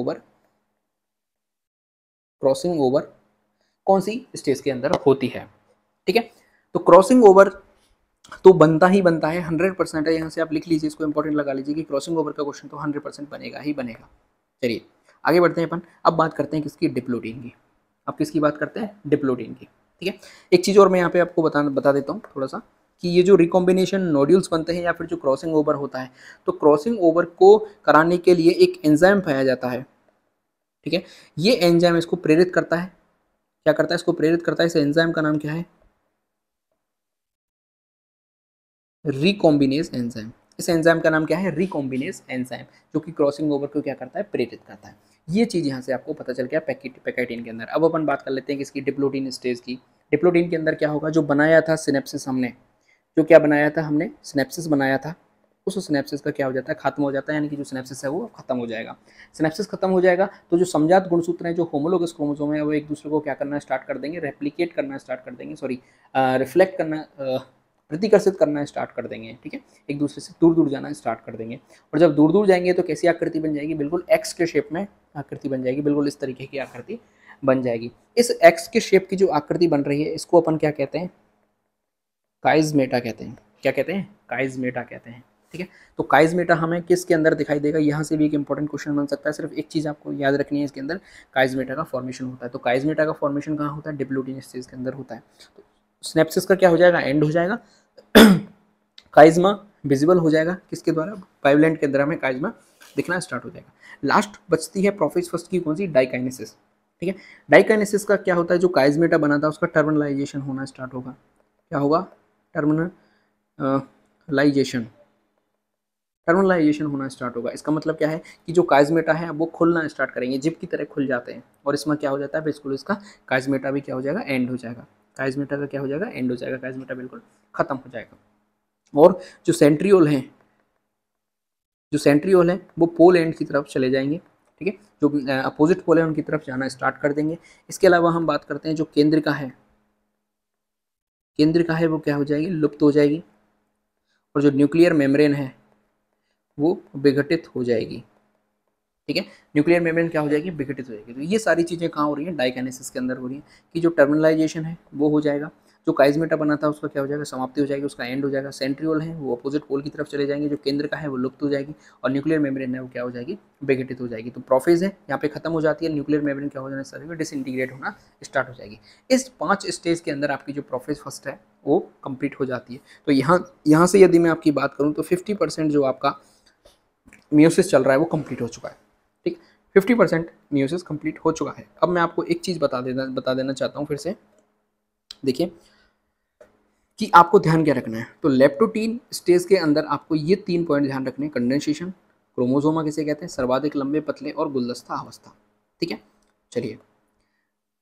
ओवर कौन सी स्टेज के अंदर होती है, ठीक है। तो क्रॉसिंग ओवर तो बनता ही बनता है, 100% है। यहाँ से आप लिख लीजिए, इसको इंपॉर्टेंट लगा लीजिए कि क्रॉसिंग ओवर का क्वेश्चन तो 100% बनेगा ही बनेगा। चलिए आगे बढ़ते हैं अपन। अब बात करते हैं किसकी, डिप्लोडीन की। अब किसकी बात करते हैं, डिप्लोडीन की, ठीक है। एक चीज़ और मैं यहाँ पे आपको बता देता हूँ थोड़ा सा, कि ये जो रिकॉम्बिनेशन नोड्यूल्स बनते हैं या फिर जो क्रॉसिंग ओवर होता है, तो क्रॉसिंग ओवर को कराने के लिए एक एंजाइम पाया जाता है, ठीक है। ये एंजाइम इसको प्रेरित करता है, क्या करता है, इसको प्रेरित करता है। इस एंजाइम का नाम क्या है, रिकॉम्बिनेज एंजाइम। इस एंजाइम का नाम क्या है, रिकॉम्बिनेज एंजाइम, जो कि क्रॉसिंग ओवर को क्या करता है, प्रेरित करता है। ये चीज़ यहाँ से आपको पता चल गया पैकेटिन के अंदर। अब अपन बात कर लेते हैं किसकी, डिप्लोडीन स्टेज की। डिप्लोडीन के अंदर क्या होगा, जो बनाया था सिनेप्सिस हमने, जो क्या बनाया था हमने, सिनेप्सिस बनाया था, उस सिनेप्सिस का क्या हो जाता है, खत्म हो जाता है, यानी कि जो सिनेप्सिस है वो खत्म हो जाएगा। सिनेप्सिस खत्म हो जाएगा तो जो समजात गुणसूत्र हैं, जो होमोलोगस क्रोमोसोम है, वो एक दूसरे को क्या करना स्टार्ट कर देंगे, रेप्लिकेट करना स्टार्ट कर देंगे, सॉरी रिफ्लेक्ट करना, प्रतिकर्षित करना स्टार्ट कर देंगे, ठीक है। एक दूसरे से दूर दूर जाना स्टार्ट कर देंगे। और जब दूर दूर जाएंगे तो कैसी आकृति बन जाएगी, बिल्कुल एक्स के शेप में आकृति बन जाएगी, बिल्कुल इस तरीके की आकृति बन जाएगी। इस एक्स के शेप की जो आकृति बन रही है, इसको अपन क्या कहते हैं, काइजमेटा कहते हैं। क्या कहते हैं, काइजमेटा कहते हैं, ठीक है। तो काइजमेटा हमें किसके अंदर दिखाई देगा, यहाँ से भी एक इंपॉर्टेंट क्वेश्चन बन सकता है। सिर्फ एक चीज़ आपको याद रखनी है, इसके अंदर काइजमेटा का फॉर्मेशन होता है। तो काइजमेटा का फॉर्मेशन कहाँ होता है, डिप्लोडीन स्टेज के अंदर होता है। तो स्नेप्सिस का क्या हो जाएगा, एंड हो जाएगा। काइज्मा विजिबल हो जाएगा किसके द्वारा, बायोलेंट के अंदर हमें काइज्मा दिखना स्टार्ट हो जाएगा। लास्ट बचती है प्रोफेज फर्स्ट की, कौन सी, डाइकाइनेसिस, ठीक है। डाइकाइनेसिस का क्या होता है, जो काइजमेटा बना था उसका टर्मिनलाइजेशन होना स्टार्ट होगा। क्या होगा, टर्मिनलाइजेशन होना स्टार्ट होगा। इसका मतलब क्या है कि जो काइजमेटा है वो खुलना स्टार्ट करेंगे, जिप की तरह खुल जाते हैं, और इसमें क्या हो जाता है, बिल्कुल इसका काइजमेटा भी क्या हो जाएगा, एंड हो जाएगा। काइजमेटा का क्या हो जाएगा, एंड हो जाएगा, काइजमेटा बिल्कुल खत्म हो जाएगा। और जो सेंट्रियोल है वो पोल एंड की तरफ चले जाएंगे, ठीक है। जो अपोजिट पोल है उनकी तरफ जाना स्टार्ट कर देंगे। इसके अलावा हम बात करते हैं जो केंद्रिका है वो क्या हो जाएगी, लुप्त हो जाएगी। और जो न्यूक्लियर मेम्ब्रेन है वो विघटित हो जाएगी, ठीक है। न्यूक्लियर मेम्ब्रेन क्या हो जाएगी, विघटित हो जाएगी। तो ये सारी चीज़ें कहाँ हो रही हैं, डाइकाइनेसिस के अंदर हो रही हैं, कि जो टर्मिनलाइजेशन है वो हो जाएगा, जो काइजमेटा बना था उसका क्या हो जाएगा, समाप्ति हो जाएगी, उसका एंड हो जाएगा। सेंट्रियोल है वो अपोजिट पोल की तरफ चले जाएंगे, जो केंद्र का है वो लुप्त हो जाएगी, और न्यूक्लियर मेम्ब्रेन है वो क्या हो जाएगी, विघटित हो जाएगी। तो प्रोफेज है यहाँ पे खत्म हो जाती है, न्यूक्लियर मेम्ब्रेन क्या हो जाना स्टार्ट होगा, डिसइंटीग्रेट होना स्टार्ट हो जाएगी। इस 5 स्टेज के अंदर आपकी जो प्रोफेज फर्स्ट है वो कंप्लीट हो जाती है। तो यहाँ से यदि मैं आपकी बात करूँ तो 50% जो आपका मियोसिस चल रहा है वो कंप्लीट हो चुका है, ठीक। 50% मियोसिस कंप्लीट हो चुका है। अब मैं आपको एक चीज़ बता देना चाहता हूँ फिर से, देखिए कि आपको ध्यान क्या रखना है। तो लेप्टोटीन स्टेज के अंदर आपको ये 3 पॉइंट ध्यान रखने हैं, कंडेंसेशन, क्रोमोसोमा किसे कहते हैं, सर्वाधिक लंबे पतले और गुलदस्ता अवस्था, ठीक है। चलिए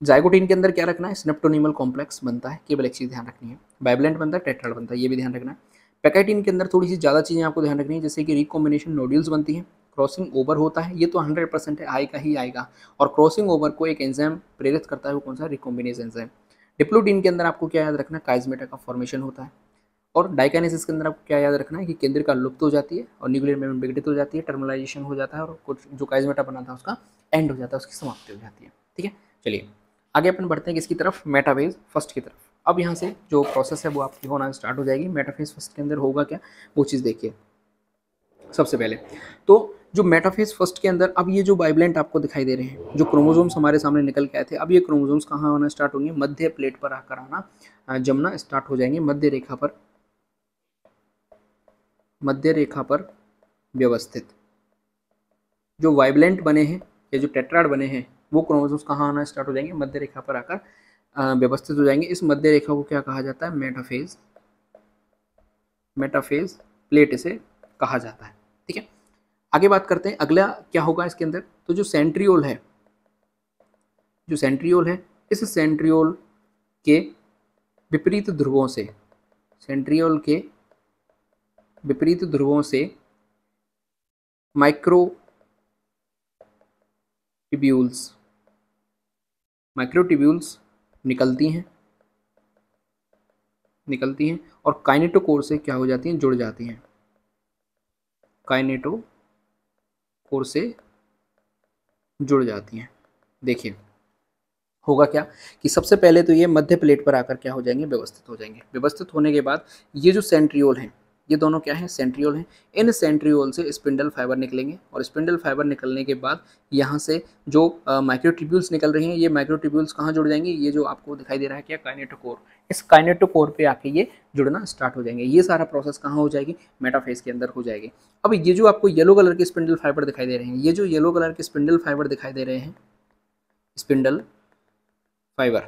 जाइगोटीन के अंदर क्या रखना है, स्नेप्टोनीमल कॉम्प्लेक्स बनता है, केवल एक चीज़ ध्यान रखनी है, बाइवलेंट बनता है, टेट्राड बनता है, ये भी ध्यान रखना है। पैकेटिन के अंदर थोड़ी सी ज़्यादा चीज़ें आपको ध्यान रखनी है, जैसे कि रिकॉम्बिनेशन नोड्यूल्स बनती हैं, क्रॉसिंग ओवर होता है, ये तो 100% है, आएगा ही आएगा। और क्रॉसिंग ओवर को एक एंजाइम प्रेरित करता है, वो कौन सा, रिकॉम्बिनेज एंजाइम। डिप्लोडीन के अंदर आपको क्या याद रखना है, काइजमेटा का फॉर्मेशन होता है। और डाइकाइनेसिस के अंदर आपको क्या याद रखना है कि केंद्र का लुप्त हो जाती है और न्यूक्लियर मेम्ब्रेन विघटित हो जाती है, टर्मिनलाइजेशन हो जाता है, और कुछ जो काइजमेटा बना था उसका एंड हो जाता है, उसकी समाप्ति हो जाती है, ठीक है। चलिए आगे अपन बढ़ते हैं किसकी तरफ, मेटाफेज फर्स्ट की तरफ। अब यहाँ से जो प्रोसेस है वो आपकी होना स्टार्ट हो जाएगी। मेटाफेज फर्स्ट के अंदर होगा क्या, वो चीज़ देखिए। सबसे पहले तो जो मेटाफेज फर्स्ट के अंदर, अब ये जो बाइवलेंट आपको दिखाई दे रहे हैं, जो क्रोमोसोम्स हमारे सामने निकल के आए थे, अब ये क्रोमोसोम्स कहाँ होना स्टार्ट होंगे, मध्य प्लेट पर आकर आना जमना स्टार्ट हो जाएंगे, मध्य रेखा पर व्यवस्थित। जो वाइवलेंट बने हैं या जो टेट्राड बने हैं वो क्रोमोसोम्स कहाँ आना स्टार्ट हो जाएंगे, मध्य रेखा पर आकर व्यवस्थित हो जाएंगे। इस मध्य रेखा को क्या कहा जाता है, मेटाफेज, मेटाफेज प्लेट इसे कहा जाता है। ठीक है, आगे बात करते हैं अगला क्या होगा इसके अंदर। तो जो सेंट्रियोल है, जो सेंट्रियोल है, इस सेंट्रियोल के विपरीत ध्रुवों से, सेंट्रियोल के विपरीत ध्रुवों से माइक्रोट्यूब्यूल्स, माइक्रोट्यूब्यूल्स निकलती हैं, निकलती हैं और काइनेटोकोर से क्या हो जाती हैं, जुड़ जाती हैं, काइनेटोकोर से जुड़ जाती हैं। देखिए होगा क्या कि सबसे पहले तो ये मध्य प्लेट पर आकर क्या हो जाएंगे, व्यवस्थित हो जाएंगे। व्यवस्थित होने के बाद ये जो सेंट्रियोल हैं, ये दोनों क्या हैं, सेंट्रियोल हैं। इन सेंट्रियोल से स्पिंडल फाइबर निकलेंगे और स्पिंडल फाइबर निकलने के बाद यहाँ से जो माइक्रोट्यूब्यूल्स निकल रही हैं, ये माइक्रोट्यूब्यूल्स कहाँ जुड़ जाएंगे, ये जो आपको दिखाई दे रहा है क्या, काइनेटोकोर, इस काइनेटोकोर पे आके ये जुड़ना स्टार्ट हो जाएंगे। ये सारा प्रोसेस कहाँ हो जाएगी, मेटाफेज के अंदर हो जाएगी। अब ये जो आपको येलो कलर के स्पिंडल फाइबर दिखाई दे रहे हैं, ये जो येलो कलर के स्पिंडल फाइबर दिखाई दे रहे हैं, स्पिंडल फाइबर,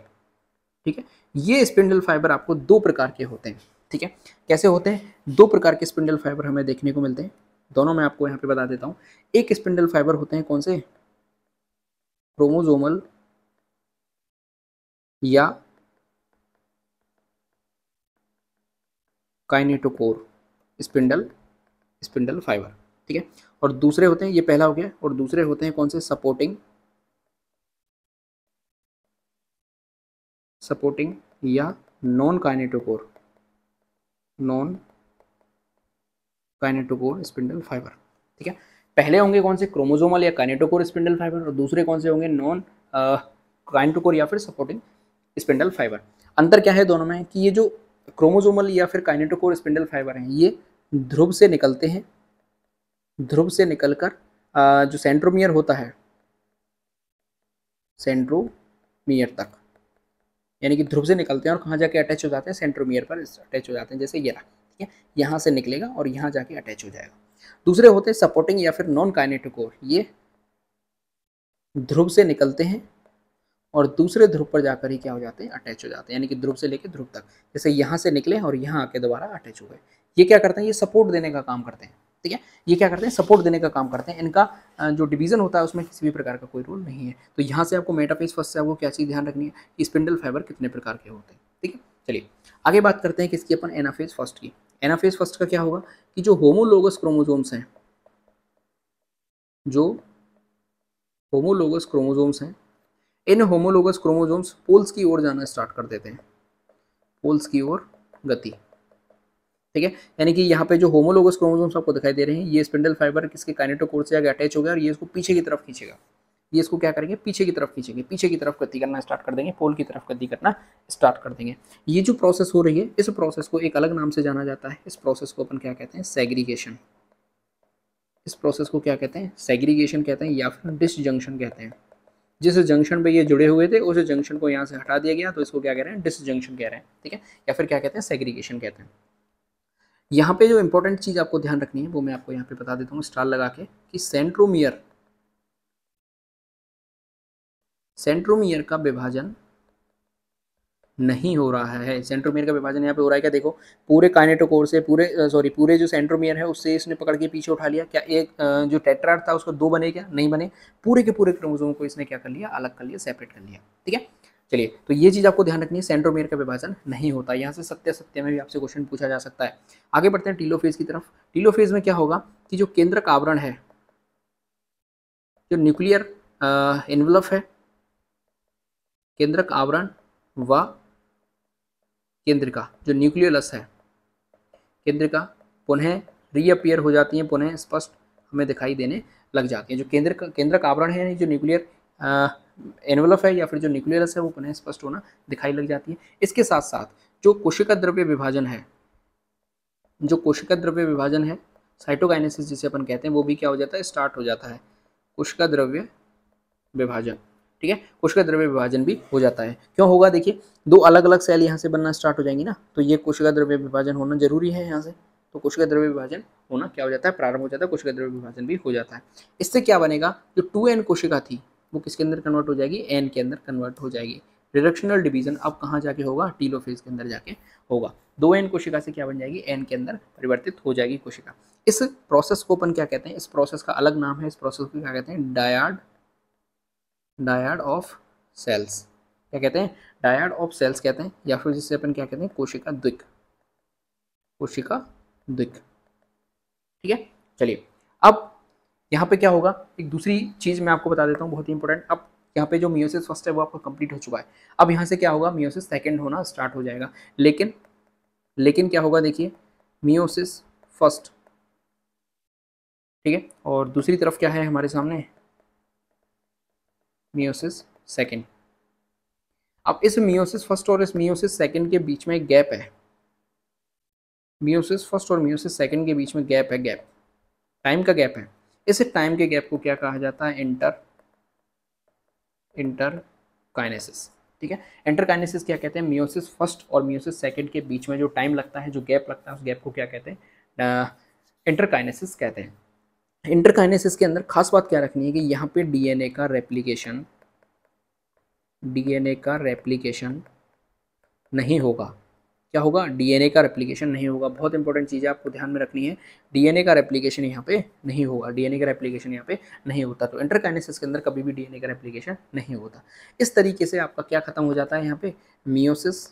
ठीक है, ये स्पिंडल फाइबर आपको दो प्रकार के होते हैं। ठीक है, कैसे होते हैं, दो प्रकार के स्पिंडल फाइबर हमें देखने को मिलते हैं, दोनों मैं आपको यहाँ पे बता देता हूँ। एक स्पिंडल फाइबर होते हैं कौन से, क्रोमोसोमल या काइनेटोकोर स्पिंडल, स्पिंडल फाइबर, ठीक है, और दूसरे होते हैं, ये पहला हो गया, और दूसरे होते हैं कौन से, सपोर्टिंग, सपोर्टिंग या non kinetochore, non kinetochore spindle fibre. ठीक है, पहले होंगे कौन से, क्रोमोसोमल या काइनेटोकोर स्पिंडल फाइबर, और दूसरे कौन से होंगे, नॉन काइनेटोकोर या फिर सपोर्टिंग स्पिंडल फाइबर। अंतर क्या है दोनों में कि ये जो क्रोमोसोमल या फिर काइनेटोकोर स्पिंडल फाइबर हैं, ये ध्रुव से निकलते हैं, ध्रुव से निकलकर जो सेंट्रोमियर होता है, सेंट्रोमियर तक, यानी कि ध्रुव से निकलते हैं और कहाँ जाके अटैच हो जाते हैं, सेंट्रोमियर पर अटैच हो जाते हैं, जैसे ये रहा। ठीक है, यहाँ से निकलेगा और यहाँ जाके अटैच हो जाएगा। दूसरे होते हैं सपोर्टिंग या फिर नॉन काइनेटोकोर, ये ध्रुव से निकलते हैं और दूसरे ध्रुव पर जाकर ही क्या हो जाते हैं, अटैच हो जाते हैं, यानी कि ध्रुव से लेकर ध्रुव तक, जैसे यहाँ से निकले और यहाँ आके दोबारा अटैच हो गए। ये क्या करते हैं, ये सपोर्ट देने का काम करते हैं। ठीक है, ये क्या करते हैं, सपोर्ट देने का काम करते हैं। इनका जो डिवीजन होता है उसमें किसी भी प्रकार का कोई रोल नहीं है। तो यहाँ से आपको मेटाफेज फर्स्ट से आपको क्या चीज़ ध्यान रखनी है कि स्पिंडल फाइबर कितने प्रकार के होते हैं। ठीक है, चलिए आगे बात करते हैं किसकी, अपन एनाफेज फर्स्ट की। एनाफेज फर्स्ट का क्या होगा कि जो होमोलोगस क्रोमोसोम्स हैं, जो होमोलोगस क्रोमोसोम्स हैं, इन होमोलोगस क्रोमोसोम्स पोल्स की ओर जाना स्टार्ट कर देते हैं, पोल्स की ओर गति। ठीक है, यानी कि यहाँ पे जो होमोलोगस क्रोमोसोम्स आपको दिखाई दे रहे हैं, ये स्पिंडल फाइबर किसके, काइनेटोकोर से आगे अटैच हो गया और ये इसको पीछे की तरफ खींचेगा, ये इसको क्या करेंगे, पीछे की तरफ खींचेंगे, पीछे की तरफ गति करना स्टार्ट कर देंगे, पोल की तरफ गति करना स्टार्ट कर देंगे। ये जो प्रोसेस हो रही है, इस प्रोसेस को एक अलग नाम से जाना जाता है। इस प्रोसेस को अपन क्या कहते हैं, सेग्रीगेशन। इस प्रोसेस को क्या कहते हैं, सेग्रीगेशन कहते हैं या फिर डिसजंक्शन कहते हैं। जिस जंक्शन पे ये जुड़े हुए थे उस जंक्शन को यहाँ से हटा दिया गया, तो इसको क्या कह रहे हैं, डिसजंक्शन कह रहे हैं। ठीक है, या फिर क्या कहते हैं, सेग्रीगेशन कहते हैं। यहाँ पे जो इंपॉर्टेंट चीज़ आपको ध्यान रखनी है वो मैं आपको यहाँ पे बता देता हूँ स्टार लगा के, कि सेंट्रोमियर, सेंट्रोमियर का विभाजन नहीं हो रहा है। सेंट्रोमियर का विभाजन यहाँ पे हो रहा है क्या, देखो पूरे काइनेटोकोर से, पूरे जो सेंट्रोमियर है उससे इसने पकड़ के पीछे उठा लिया। क्या एक जो टेट्राड था उसको दो बने, क्या नहीं बने, पूरे के पूरे क्रोमोसोम को इसने क्या कर लिया, अलग कर लिया, सेपरेट कर लिया। ठीक है, चलिए तो ये चीज़ आपको ध्यान रखनी है, सेंट्रोमियर का विभाजन नहीं होता। यहाँ से सत्य सत्य में भी आपसे क्वेश्चन पूछा जा सकता है। आगे बढ़ते हैं टीलोफेज की तरफ। टीलोफेज में क्या होगा कि जो केंद्रक आवरण है, जो न्यूक्लियर एनवलप है, केंद्रक आवरण व केंद्रिका, जो न्यूक्लियोलस है, केंद्रिका पुनः रीअपियर हो जाती है, पुनः स्पष्ट हमें दिखाई देने लग जाती है। जो केंद्रक आवरण है, जो न्यूक्लियर एनवलप है या फिर जो न्यूक्लियस है, वो पुनः स्पष्ट होना दिखाई लग जाती है। इसके साथ साथ जो कोशिका द्रव्य विभाजन है, जो कोशिका द्रव्य विभाजन है, साइटोकाइनेसिस जिसे अपन कहते हैं, वो भी क्या हो जाता है, स्टार्ट हो जाता है, कोशिका द्रव्य विभाजन। ठीक है, कोशिका द्रव्य विभाजन भी हो जाता है। क्यों होगा, देखिए दो अलग अलग सेल यहाँ से बनना स्टार्ट हो जाएंगी ना, तो ये कोशिका द्रव्य विभाजन होना जरूरी है यहाँ से। तो कोशिका द्रव्य विभाजन होना क्या हो जाता है, प्रारंभ हो जाता है, कोशिका द्रव्य विभाजन भी हो जाता है। इससे क्या बनेगा, जो 2n कोशिका थी वो किसके अंदर कन्वर्ट हो जाएगी, n के अंदर कन्वर्ट हो जाएगी। रिडक्शनल डिवीजन अब कहाँ जाके होगा, टीलोफेज के अंदर जाके होगा। 2n कोशिका से क्या बन जाएगी, n के अंदर परिवर्तित हो जाएगी कोशिका। इस प्रोसेस को अपन क्या कहते हैं, इस प्रोसेस का अलग नाम है, इस प्रोसेस को क्या कहते हैं, डायड ऑफ सेल्स। क्या कहते हैं, डायड ऑफ सेल्स कहते हैं, या फिर जिसे अपन क्या कहते हैं, कोशिका द्विक, कोशिका द्विक। ठीक है, चलिए अब यहाँ पे क्या होगा, एक दूसरी चीज मैं आपको बता देता हूँ बहुत ही इंपॉर्टेंट। अब यहाँ पे जो मियोसिस फर्स्ट है वो आपका कंप्लीट हो चुका है। अब यहाँ से क्या होगा, मियोसिस सेकंड होना स्टार्ट हो जाएगा। लेकिन क्या होगा, देखिए मियोसिस फर्स्ट, ठीक है, और दूसरी तरफ क्या है हमारे सामने, मियोसिस सेकंड। अब इस मियोसिस फर्स्ट और इस मियोसिस सेकंड के बीच में एक गैप है, मियोसिस फर्स्ट और मियोसिस सेकंड के बीच में गैप है, गैप टाइम का गैप है। इस टाइम के गैप को क्या कहा जाता है, इंटरकाइनेसिस। ठीक है, इंटरकाइनेसिस क्या कहते हैं, मियोसिस फर्स्ट और मियोसिस सेकंड के बीच में जो टाइम लगता है, जो गैप लगता है, उस गैप को क्या कहते हैं, इंटरकाइनेसिस कहते हैं। इंटरकाइनेसिस के अंदर खास बात क्या रखनी है कि यहाँ पे डीएनए का रेप्लिकेशन नहीं होगा। क्या होगा, डीएनए का रेप्लिकेशन नहीं होगा। बहुत इंपॉर्टेंट चीज़ है, आपको ध्यान में रखनी है, डीएनए का रेप्लिकेशन यहाँ पे नहीं होगा, डीएनए का रेप्लिकेशन यहाँ पे नहीं होता। तो इंटरकाइनेसिस के अंदर कभी भी डीएनए का रेप्लिकेशन नहीं होता। इस तरीके से आपका क्या खत्म हो जाता है, यहाँ पे मियोसिस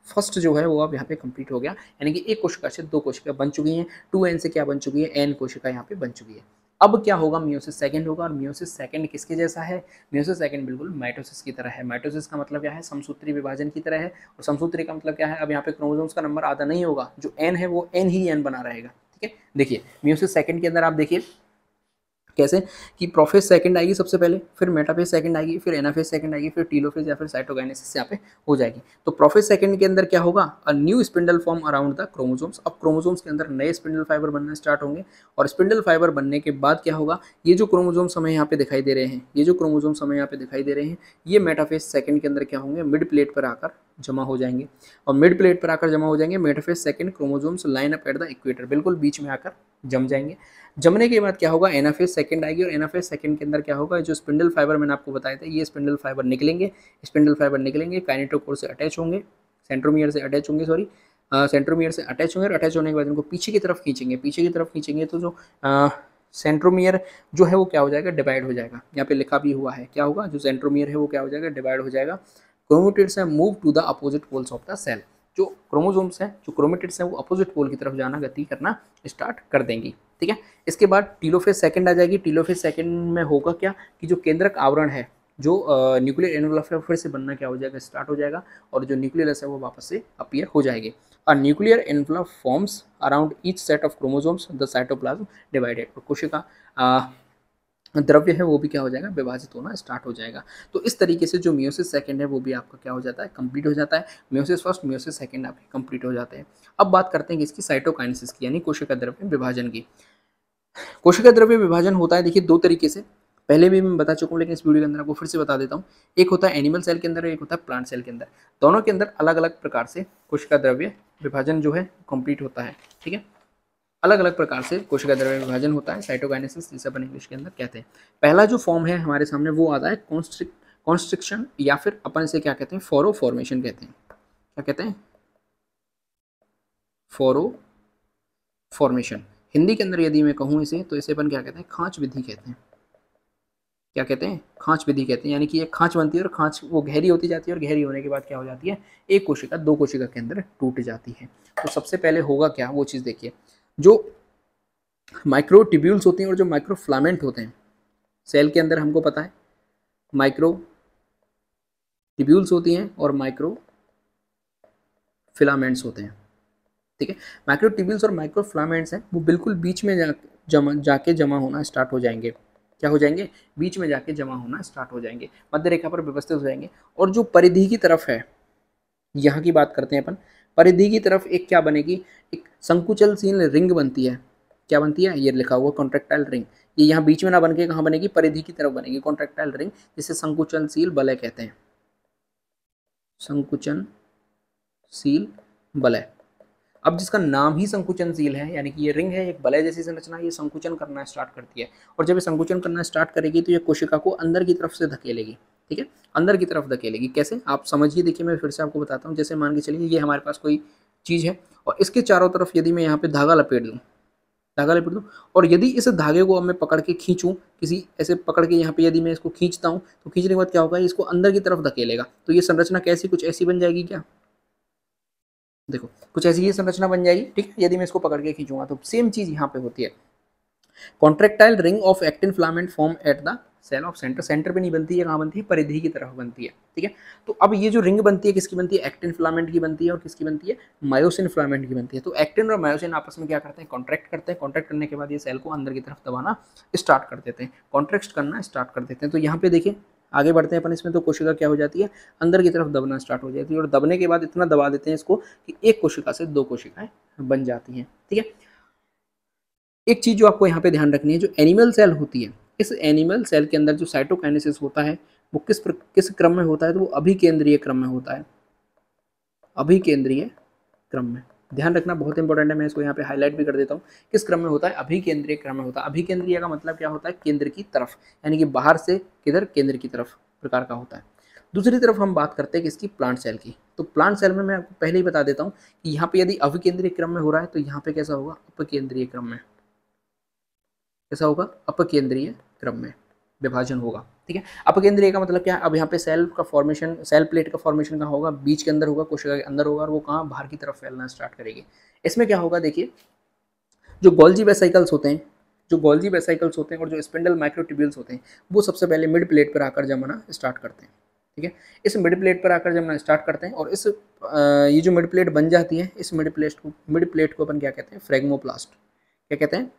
फर्स्ट जो है वो अब यहाँ पे कंप्लीट हो गया, यानी कि एक कोशिका से दो कोशिका बन चुकी हैं, 2n से क्या बन चुकी है, n कोशिका यहाँ पे बन चुकी है। अब क्या होगा, मियोसिस सेकंड होगा, और मियोसिस सेकंड किसके जैसा है, मियोसिस सेकंड बिल्कुल माइटोसिस की तरह है। माइटोसिस का मतलब क्या है, समसूत्री विभाजन की तरह है, और समसूत्री का मतलब क्या है, अब यहाँ पे क्रोमोसोम्स का नंबर आधा नहीं होगा, जो n है वो n ही n बना रहेगा। ठीक है, देखिए मियोसिस सेकंड के अंदर आप देखिए कैसे कि प्रोफेज सेकंड आएगी सबसे पहले, फिर मेटाफेज सेकंड आएगी, फिर एनाफेज सेकंड आएगी, फिर टीलोफेज या फिर साइटोकाइनेसिस यहाँ पे हो जाएगी। तो प्रोफेज सेकंड के अंदर क्या होगा, a new spindle form around the chromosomes. अब क्रोमोसोम्स के अंदर नए स्पिंडल फाइबर बनना स्टार्ट होंगे, और स्पिंडल फाइबर बनने के बाद क्या होगा, ये जो क्रोमोसोम्स हमें यहाँ पे दिखाई दे रहे हैं, ये मेटाफेज सेकंड के अंदर क्या होंगे, मिड प्लेट पर आकर जमा हो जाएंगे, और मिड प्लेट पर आकर जमा हो जाएंगे। Metaphase second chromosomes line up at the equator, बिल्कुल बीच में आकर जम जाएंगे। जमने के बाद क्या होगा, एनाफेज सेकंड आएगी, और एनाफेज सेकंड के अंदर क्या होगा, जो स्पिंडल फाइबर मैंने आपको बताया था, ये स्पिंडल फाइबर निकलेंगे, काइनेटोकोर से अटैच होंगे, सेंट्रोमियर से अटैच होंगे, सेंट्रोमियर से अटैच होंगे, और अटैच होने के बाद इनको पीछे की तरफ खींचेंगे, तो जो सेंट्रोमियर जो है वो क्या हो जाएगा, डिवाइड हो जाएगा। यहाँ पे लिखा भी हुआ है, क्या होगा, जो सेंट्रोमियर है वो क्या हो जाएगा, डिवाइड हो जाएगा। क्रोमेटिड्स है move to the opposite poles of the cell, जो क्रोमोसोम्स हैं, जो क्रोमेटिड्स हैं, वो अपोजिट पोल की तरफ जाना, गति करना स्टार्ट कर देंगी। ठीक है, इसके बाद टीलोफेज सेकंड आ जाएगी। टीलोफेज सेकंड में होगा क्या कि जो केंद्रक आवरण है, जो न्यूक्लियर एनवलप है, फिर से बनना क्या हो जाएगा, स्टार्ट हो जाएगा, और जो न्यूक्लियस है वो वापस से अपीयर हो जाएगी। A nuclear envelope forms around each set of chromosomes, the cytoplasm divided. कोशिका द्रव्य है वो भी क्या हो जाएगा, विभाजित होना स्टार्ट हो जाएगा। तो इस तरीके से जो मियोसिस सेकंड है वो भी आपका क्या हो जाता है, कंप्लीट हो जाता है। मियोसिस फर्स्ट, मियोसिस सेकंड आपके कंप्लीट हो जाते हैं। अब बात करते हैं इसकी साइटोकाइनेसिस की, यानी कोशिका द्रव्य विभाजन की। कोशिका द्रव्य विभाजन होता है, देखिए दो तरीके से, पहले भी मैं बता चुका हूँ, लेकिन इस वीडियो के अंदर आपको फिर से बता देता हूँ। एक होता है एनिमल सेल के अंदर, एक होता है प्लांट सेल के अंदर। दोनों के अंदर अलग अलग प्रकार से कोशिका द्रव्य विभाजन जो है कंप्लीट होता है। ठीक है, अलग अलग प्रकार से कोशिका द्रव्य विभाजन होता है, साइटोकाइनेसिस जिसे अपन इंग्लिश के अंदर कहते हैं। पहला जो फॉर्म है हमारे सामने वो आता है कॉन्स्ट्रिक्शन, या फिर अपन इसे क्या कहते हैं, फोरो फॉर्मेशन कहते हैं। क्या कहते हैं, फोरो फॉर्मेशन। हिंदी के अंदर यदि मैं कहूँ इसे, तो इसे अपन क्या कहते हैं, खांच विधि कहते हैं। क्या कहते हैं, खांच विधि कहते हैं, यानी कि एक खांच बनती है, और खांच वो गहरी होती जाती है, और गहरी होने के बाद क्या हो जाती है, एक कोशिका दो कोशिका के अंदर टूट जाती है। तो सबसे पहले होगा क्या, वो चीज़ देखिए, जो माइक्रोट्यूब्यूल्स होते हैं और जो माइक्रोफ्लामेंट होते हैं सेल के अंदर, हमको पता है माइक्रोट्यूब्यूल्स होती हैं और माइक्रो फिलामेंट्स होते हैं। ठीक है, माइक्रोट्यूब्यूल्स और माइक्रोफ्लामेंट्स हैं वो बिल्कुल बीच में जाके जमा होना स्टार्ट हो जाएंगे। क्या हो जाएंगे, बीच में जाके जमा होना स्टार्ट हो जाएंगे, मध्य रेखा पर व्यवस्थित हो जाएंगे। और जो परिधि की तरफ है, यहाँ की बात करते हैं अपन, परिधि की तरफ एक क्या बनेगी, एक संकुचनशील रिंग बनती है। क्या बनती है, ये लिखा हुआ कॉन्ट्रेक्टाइल रिंग। ये यहाँ बीच में ना बन के कहाँ बनेगी, परिधि की तरफ बनेगी कॉन्ट्रेक्टाइल रिंग, जिसे संकुचनशील वलय कहते हैं, संकुचनशील वलय। अब जिसका नाम ही संकुचनशील है, यानी कि ये रिंग है, एक वलय जैसी संरचना, ये संकुचन करना स्टार्ट करती है, और जब ये संकुचन करना स्टार्ट करेगी तो ये कोशिका को अंदर की तरफ से धकेलेगी। ठीक है, अंदर की तरफ धकेलेगी। कैसे, आप समझिए, देखिए मैं फिर से आपको बताता हूँ। जैसे मान के चलिए ये हमारे पास कोई चीज़ है, और इसके चारों तरफ यदि मैं यहाँ पे धागा लपेट दूँ, धागा लपेट दूँ, और यदि इस धागे को अब मैं पकड़ के खींचूँ, किसी ऐसे पकड़ के यहाँ पे यदि मैं इसको खींचता हूँ, तो खींचने के बाद क्या होगा, इसको अंदर की तरफ धकेलेगा। तो ये संरचना कैसी, कुछ ऐसी बन जाएगी क्या? देखो कुछ ऐसी ये संरचना बन जाएगी। ठीक है, यदि मैं इसको पकड़ के खींचूंगा तो सेम चीज यहाँ पे होती है। Contractile ring of actin filament form at the cell of centre. Centre पे नहीं बनती है, कहाँ बनती है, परिधि की तरफ बनती है। ठीक है, तो अब ये जो रिंग बनती है किसकी बनती है, एक्टिन फिलामेंट की बनती है, और किसकी बनती है, मायोसिन फिलामेंट की बनती है। तो एक्टिन और मायोसिन आपस में क्या करते हैं, कॉन्ट्रैक्ट करते हैं। कॉन्ट्रैक्ट करने के बाद ये सेल को अंदर की तरफ दबाना स्टार्ट कर देते हैं, कॉन्ट्रैक्ट करना स्टार्ट कर देते हैं। तो यहाँ पे देखिए आगे बढ़ते हैं अपन इसमें, तो कोशिका क्या हो जाती है, अंदर की तरफ दबना स्टार्ट हो जाती है, और दबने के बाद इतना दबा देते हैं इसको कि एक कोशिका से दो कोशिकाएं बन जाती हैं। ठीक है, एक चीज जो आपको यहाँ पे ध्यान रखनी है, जो एनिमल सेल होती है, इस एनिमल सेल के अंदर जो साइटोकाइनेसिस होता है वो किस क्रम में होता है, तो वो अभिकेंद्रीय क्रम में होता है। अभिकेंद्रीय क्रम में, ध्यान रखना बहुत इंपॉर्टेंट है। मैं इसको यहाँ पे हाईलाइट भी कर देता हूँ, किस क्रम में होता है, अभिकेंद्रीय क्रम में होता है। अभिकेंद्रीय का मतलब क्या होता है, केंद्र की तरफ, यानी कि बाहर से किधर, केंद्र की तरफ प्रकार का होता है। दूसरी तरफ हम बात करते हैं किसकी, प्लांट सेल की। तो प्लांट सेल में मैं आपको पहले ही बता देता हूँ कि यहाँ पे यदि अभिकेंद्रीय क्रम में हो रहा है तो यहाँ पे कैसा होगा, अपकेंद्रीय क्रम में। कैसा होगा, अपकेंद्रीय क्रम में विभाजन होगा। ठीक है, अपकेंद्रीय का मतलब क्या है, अब यहाँ पे सेल का फॉर्मेशन, सेल प्लेट का फॉर्मेशन कहाँ होगा, बीच के अंदर होगा, कोशिका के अंदर होगा, और वो कहाँ, बाहर की तरफ फैलना स्टार्ट करेगी। इसमें क्या होगा, देखिए जो गोल्जी वेसिकल्स होते हैं, जो गोल्जी वेसिकल्स होते हैं और जो स्पिंडल माइक्रोट्यूब्यूल्स होते हैं, वो सबसे पहले मिड प्लेट पर आकर जमना स्टार्ट करते हैं। ठीक है, इस मिड प्लेट पर आकर जमना स्टार्ट करते हैं, और इस ये जो मिड प्लेट बन जाती है, इस मिड प्लेट को अपन क्या कहते हैं, फ्रेगमोप्लास्ट। क्या कहते हैं,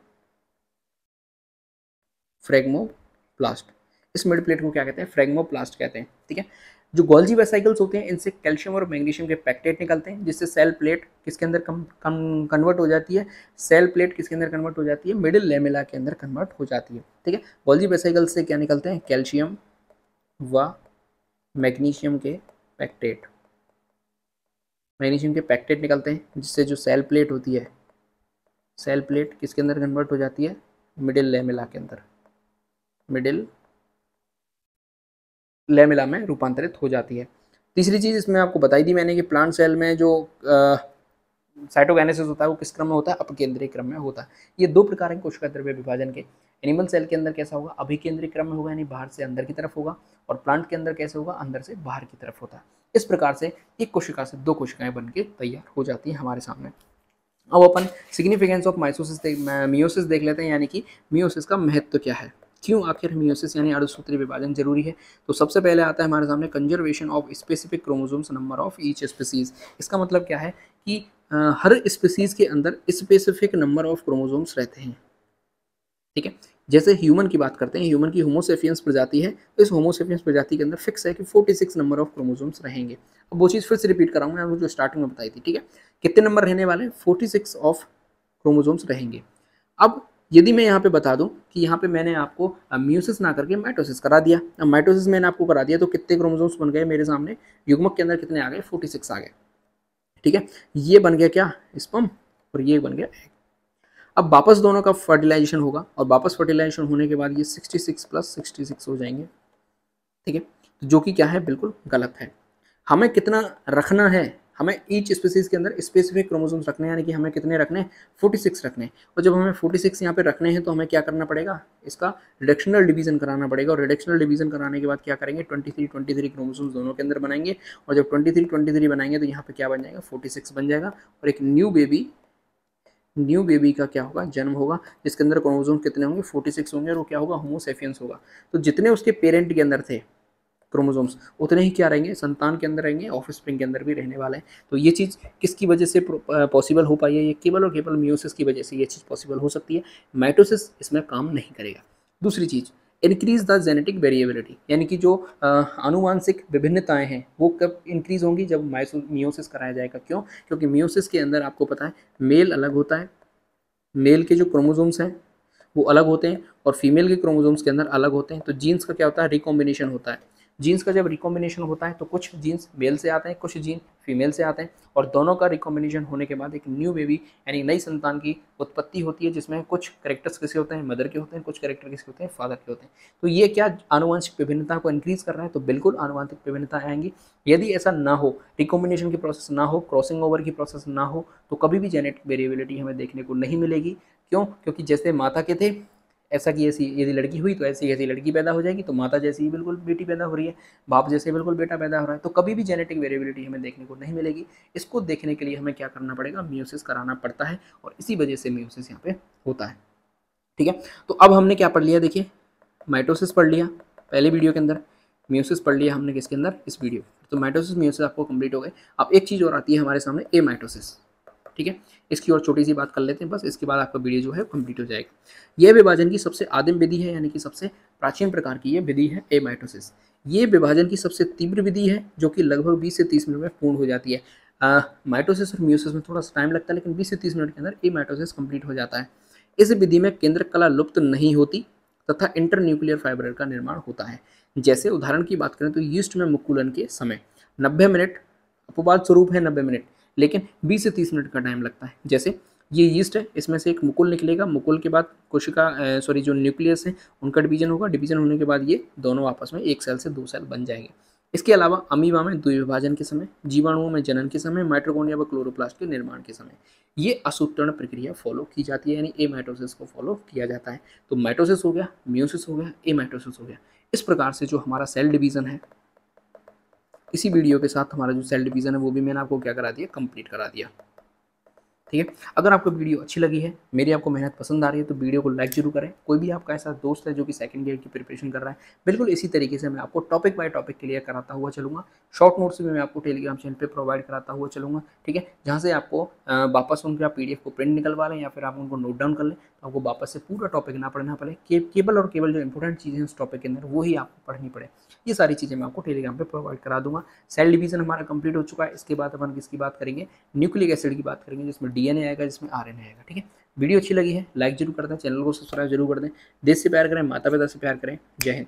फ्रेगमोप्लास्ट। इस मिड प्लेट को क्या कहते हैं, फ्रेगमोप्लास्ट कहते हैं। ठीक है, जो गोल्जी वेसिकल्स होते हैं इनसे कैल्शियम और मैग्नीशियम के पैक्टेट निकलते हैं, जिससे सेल प्लेट किसके अंदर कन्वर्ट हो जाती है, सेल प्लेट किसके अंदर कन्वर्ट हो जाती है, मिडिल लेमेला के अंदर कन्वर्ट हो जाती है। ठीक है, गोल्जी वेसिकल्स से क्या निकलते हैं, कैल्शियम व मैग्नीशियम के पैक्टेट, मैग्नीशियम के पैक्टेट निकलते हैं, जिससे जो सेल प्लेट होती है, सेल प्लेट किसके अंदर कन्वर्ट हो जाती है, मिडिल लेमेला के अंदर, मिडिल लेमेला में रूपांतरित हो जाती है। तीसरी चीज़ इसमें आपको बताई दी मैंने कि प्लांट सेल में जो साइटोकाइनेसिस होता है वो किस क्रम में होता है, अपकेंद्रीय क्रम में होता है। ये दो प्रकार हैं कोशिका द्रव्य विभाजन के। एनिमल सेल के अंदर कैसा होगा, अभिकेंद्रीय क्रम में होगा, यानी बाहर से अंदर की तरफ होगा, और प्लांट के अंदर कैसे होगा, अंदर से बाहर की तरफ होता है। इस प्रकार से एक कोशिका से दो कोशिकाएं बन के तैयार हो जाती हैं हमारे सामने। अब अपन सिग्निफिकेंस ऑफ मियोसिस देख लेते हैं, यानी कि मियोसिस का महत्व क्या है, क्यों आखिर मियोसिस यानी अर्धसूत्रीय विभाजन जरूरी है। तो सबसे पहले आता है हमारे सामने conservation of specific chromosomes number of each species. इसका मतलब क्या है कि हर स्पीसीज के अंदर स्पेसिफिक नंबर ऑफ क्रोमोसोम्स रहते हैं। ठीक है, जैसे ह्यूमन की बात करते हैं, ह्यूमन की होमोसेपियंस प्रजाति है, तो इस होमोसेपियंस प्रजाति के अंदर फिक्स है कि 46 नंबर ऑफ क्रोमोसोम्स रहेंगे। अब वो चीज़ फिर से रिपीट कराऊंगा, आपको जो स्टार्टिंग में बताई थी। ठीक है, कितने नंबर रहने वाले हैं, 46 ऑफ क्रोमोसोम्स रहेंगे। अब यदि मैं यहाँ पे बता दूं कि यहाँ पे मैंने आपको मियोसिस ना करके माइटोसिस करा दिया, अब माइटोसिस मैंने आपको करा दिया तो कितने क्रोमोसोम्स बन गए मेरे सामने, युग्मक के अंदर कितने आ गए, 46 आ गए। ठीक है, ये बन गया क्या, स्पर्म, और ये बन गया एग। अब वापस दोनों का फर्टिलाइजेशन होगा, और वापस फर्टिलाइजेशन होने के बाद ये 66 + 66 हो जाएंगे। ठीक है, तो जो कि क्या है, बिल्कुल गलत है। हमें कितना रखना है, हमें ईच स्पीसीज के अंदर स्पेसिफिक क्रोमोसोम्स रखने हैं, यानी कि हमें कितने रखने हैं, 46 रखने हैं। और जब हमें 46 यहाँ पे रखने हैं तो हमें क्या करना पड़ेगा, इसका रिडक्शनल डिवीजन कराना पड़ेगा, और रिडक्शनल डिवीजन कराने के बाद क्या करेंगे, 23 क्रोमोसोम्स दोनों के अंदर बनाएंगे, और जब 23 बनाएंगे तो यहाँ पे क्या बन जाएगा, 46 बन जाएगा, और एक न्यू बेबी का क्या होगा, जन्म होगा, जिसके अंदर क्रोमोसोम कितने होंगे, 46 होंगे, और वो क्या होगा, होमोसेपियंस होगा। तो जितने उसके पेरेंट के अंदर थे क्रोमोसोम्स, उतने ही क्या रहेंगे, संतान के अंदर रहेंगे, ऑफस्प्रिंग के अंदर भी रहने वाले हैं। तो ये चीज़ किसकी वजह से पॉसिबल हो पाई है, ये केवल और केवल मियोसिस की वजह से ये चीज़ पॉसिबल हो सकती है। माइटोसिस इसमें काम नहीं करेगा। दूसरी चीज़, इंक्रीज द जेनेटिक वेरिएबिलिटी, यानी कि जो आनुवांशिक विभिन्नताएं हैं वो कब इंक्रीज होंगी, जब मियोसिस कराया जाएगा। क्यों, क्योंकि मियोसिस के अंदर आपको पता है मेल अलग होता है, मेल के जो क्रोमोसोम्स हैं वो अलग होते हैं, और फीमेल के क्रोमोसोम्स के अंदर अलग होते हैं। तो जीन्स का क्या होता है, रिकॉम्बिनेशन होता है। जीन्स का जब रिकॉम्बिनेशन होता है तो कुछ जीन्स मेल से आते हैं, कुछ जीन फीमेल से आते हैं, और दोनों का रिकॉम्बिनेशन होने के बाद एक न्यू बेबी यानी नई संतान की उत्पत्ति होती है, जिसमें कुछ कैरेक्टर्स किसके होते हैं, मदर के होते हैं, कुछ कैरेक्टर किसके होते हैं, फादर के होते हैं। तो ये क्या आनुवंशिक विभिन्नता को इंक्रीज कर रहा है? तो बिल्कुल आनुवंशिक विभिन्नता आएंगी। यदि ऐसा ना हो, रिकॉम्बिनेशन की प्रोसेस ना हो, क्रॉसिंग ओवर की प्रोसेस ना हो, तो कभी भी जेनेटिक वेरिएबिलिटी हमें देखने को नहीं मिलेगी। क्यों? क्योंकि जैसे माता के थे ऐसा कि ऐसी यदि लड़की हुई तो ऐसी ऐसी लड़की पैदा हो जाएगी, तो माता जैसी ही बिल्कुल बेटी पैदा हो रही है, बाप जैसे बिल्कुल बेटा पैदा हो रहा है, तो कभी भी जेनेटिक वेरिएबिलिटी हमें देखने को नहीं मिलेगी। इसको देखने के लिए हमें क्या करना पड़ेगा? मियोसिस कराना पड़ता है, और इसी वजह से मियोसिस यहाँ पे होता है। ठीक है, तो अब हमने क्या पढ़ लिया? देखिए, माइटोसिस पढ़ लिया पहले वीडियो के अंदर, मियोसिस पढ़ लिया हमने किसके अंदर? इस वीडियो। तो माइटोसिस मियोसिस आपको कंप्लीट हो गए। अब एक चीज़ और आती है हमारे सामने, एमाइटोसिस। ठीक है, इसकी और छोटी सी बात कर लेते हैं बस, इसके बाद आपका वीडियो जो है कंप्लीट हो जाएगा। यह विभाजन की सबसे आदिम विधि है, यानी कि सबसे प्राचीन प्रकार की ये विधि है एमाइटोसिस। ये विभाजन की सबसे तीव्र विधि है, जो कि लगभग 20 से 30 मिनट में पूर्ण हो जाती है। माइटोसिस और मियोसिस में थोड़ा सा टाइम लगता है, लेकिन 20 से 30 मिनट के अंदर एमाइटोसिस कंप्लीट हो जाता है। इस विधि में केंद्रक कला लुप्त नहीं होती तथा इंटरन्यूक्लियर फाइबर का निर्माण होता है। जैसे उदाहरण की बात करें तो यीस्ट में मुकुलन के समय 90 मिनट, अपवाद स्वरूप है 90 मिनट, लेकिन 20 से 30 मिनट का टाइम लगता है। जैसे ये यीस्ट है, इसमें से एक मुकुल निकलेगा, मुकुल के बाद कोशिका जो न्यूक्लियस है उनका डिवीजन होगा, डिवीजन होने के बाद ये दोनों आपस में एक सेल से दो सेल बन जाएंगे। इसके अलावा अमीबा में द्विविभाजन के समय, जीवाणुओं में जनन के समय, माइटोकॉन्ड्रिया व क्लोरोप्लास्ट के निर्माण के समय ये असूत्रण प्रक्रिया फॉलो की जाती है, यानी एमाइटोसिस को फॉलो किया जाता है। तो माइटोसिस हो गया, मियोसिस हो गया, एमाइटोसिस हो गया। इस प्रकार से जो हमारा सेल डिवीजन है, इसी वीडियो के साथ हमारा जो सेल डिवीजन है वो भी मैंने आपको क्या करा दिया? कंप्लीट करा दिया। ठीक है, अगर आपको वीडियो अच्छी लगी है, मेरी आपको मेहनत पसंद आ रही है, तो वीडियो को लाइक जरूर करें। कोई भी आपका ऐसा दोस्त है जो कि सेकंड ईयर की प्रिपरेशन कर रहा है, बिल्कुल इसी तरीके से मैं आपको टॉपिक बाय टॉपिक क्लियर कराता हुआ चलूंगा। शॉर्ट नोट्स भी मैं आपको टेलीग्राम चैनल पे प्रोवाइड कराता हुआ चलूंगा। ठीक है, जहाँ से आपको वापस उनका PDF को प्रिंट निकलवा लें, या फिर आप उनको नोट डाउन कर लें, तो आपको वापस से पूरा टॉपिक ना पढ़ना पड़े, केवल और केवल जो इंपॉर्टेंट चीज़ें हैं उस टॉपिक के अंदर वही आपको पढ़नी पड़े। ये सारी चीज़ें मैं आपको टेलीग्राम पे प्रोवाइड करा दूंगा। सेल डिवीजन हमारा कंप्लीट हो चुका है। इसके बाद अपन किसकी बात करेंगे? न्यूक्लिक एसिड की बात करेंगे, जिसमें DNA आएगा, जिसमें RNA आएगा। ठीक है, वीडियो अच्छी लगी है लाइक जरूर कर दें, चैनल को सब्सक्राइब जरूर कर दें। देश से प्यार करें, माता पिता से प्यार करें। जय हिंद।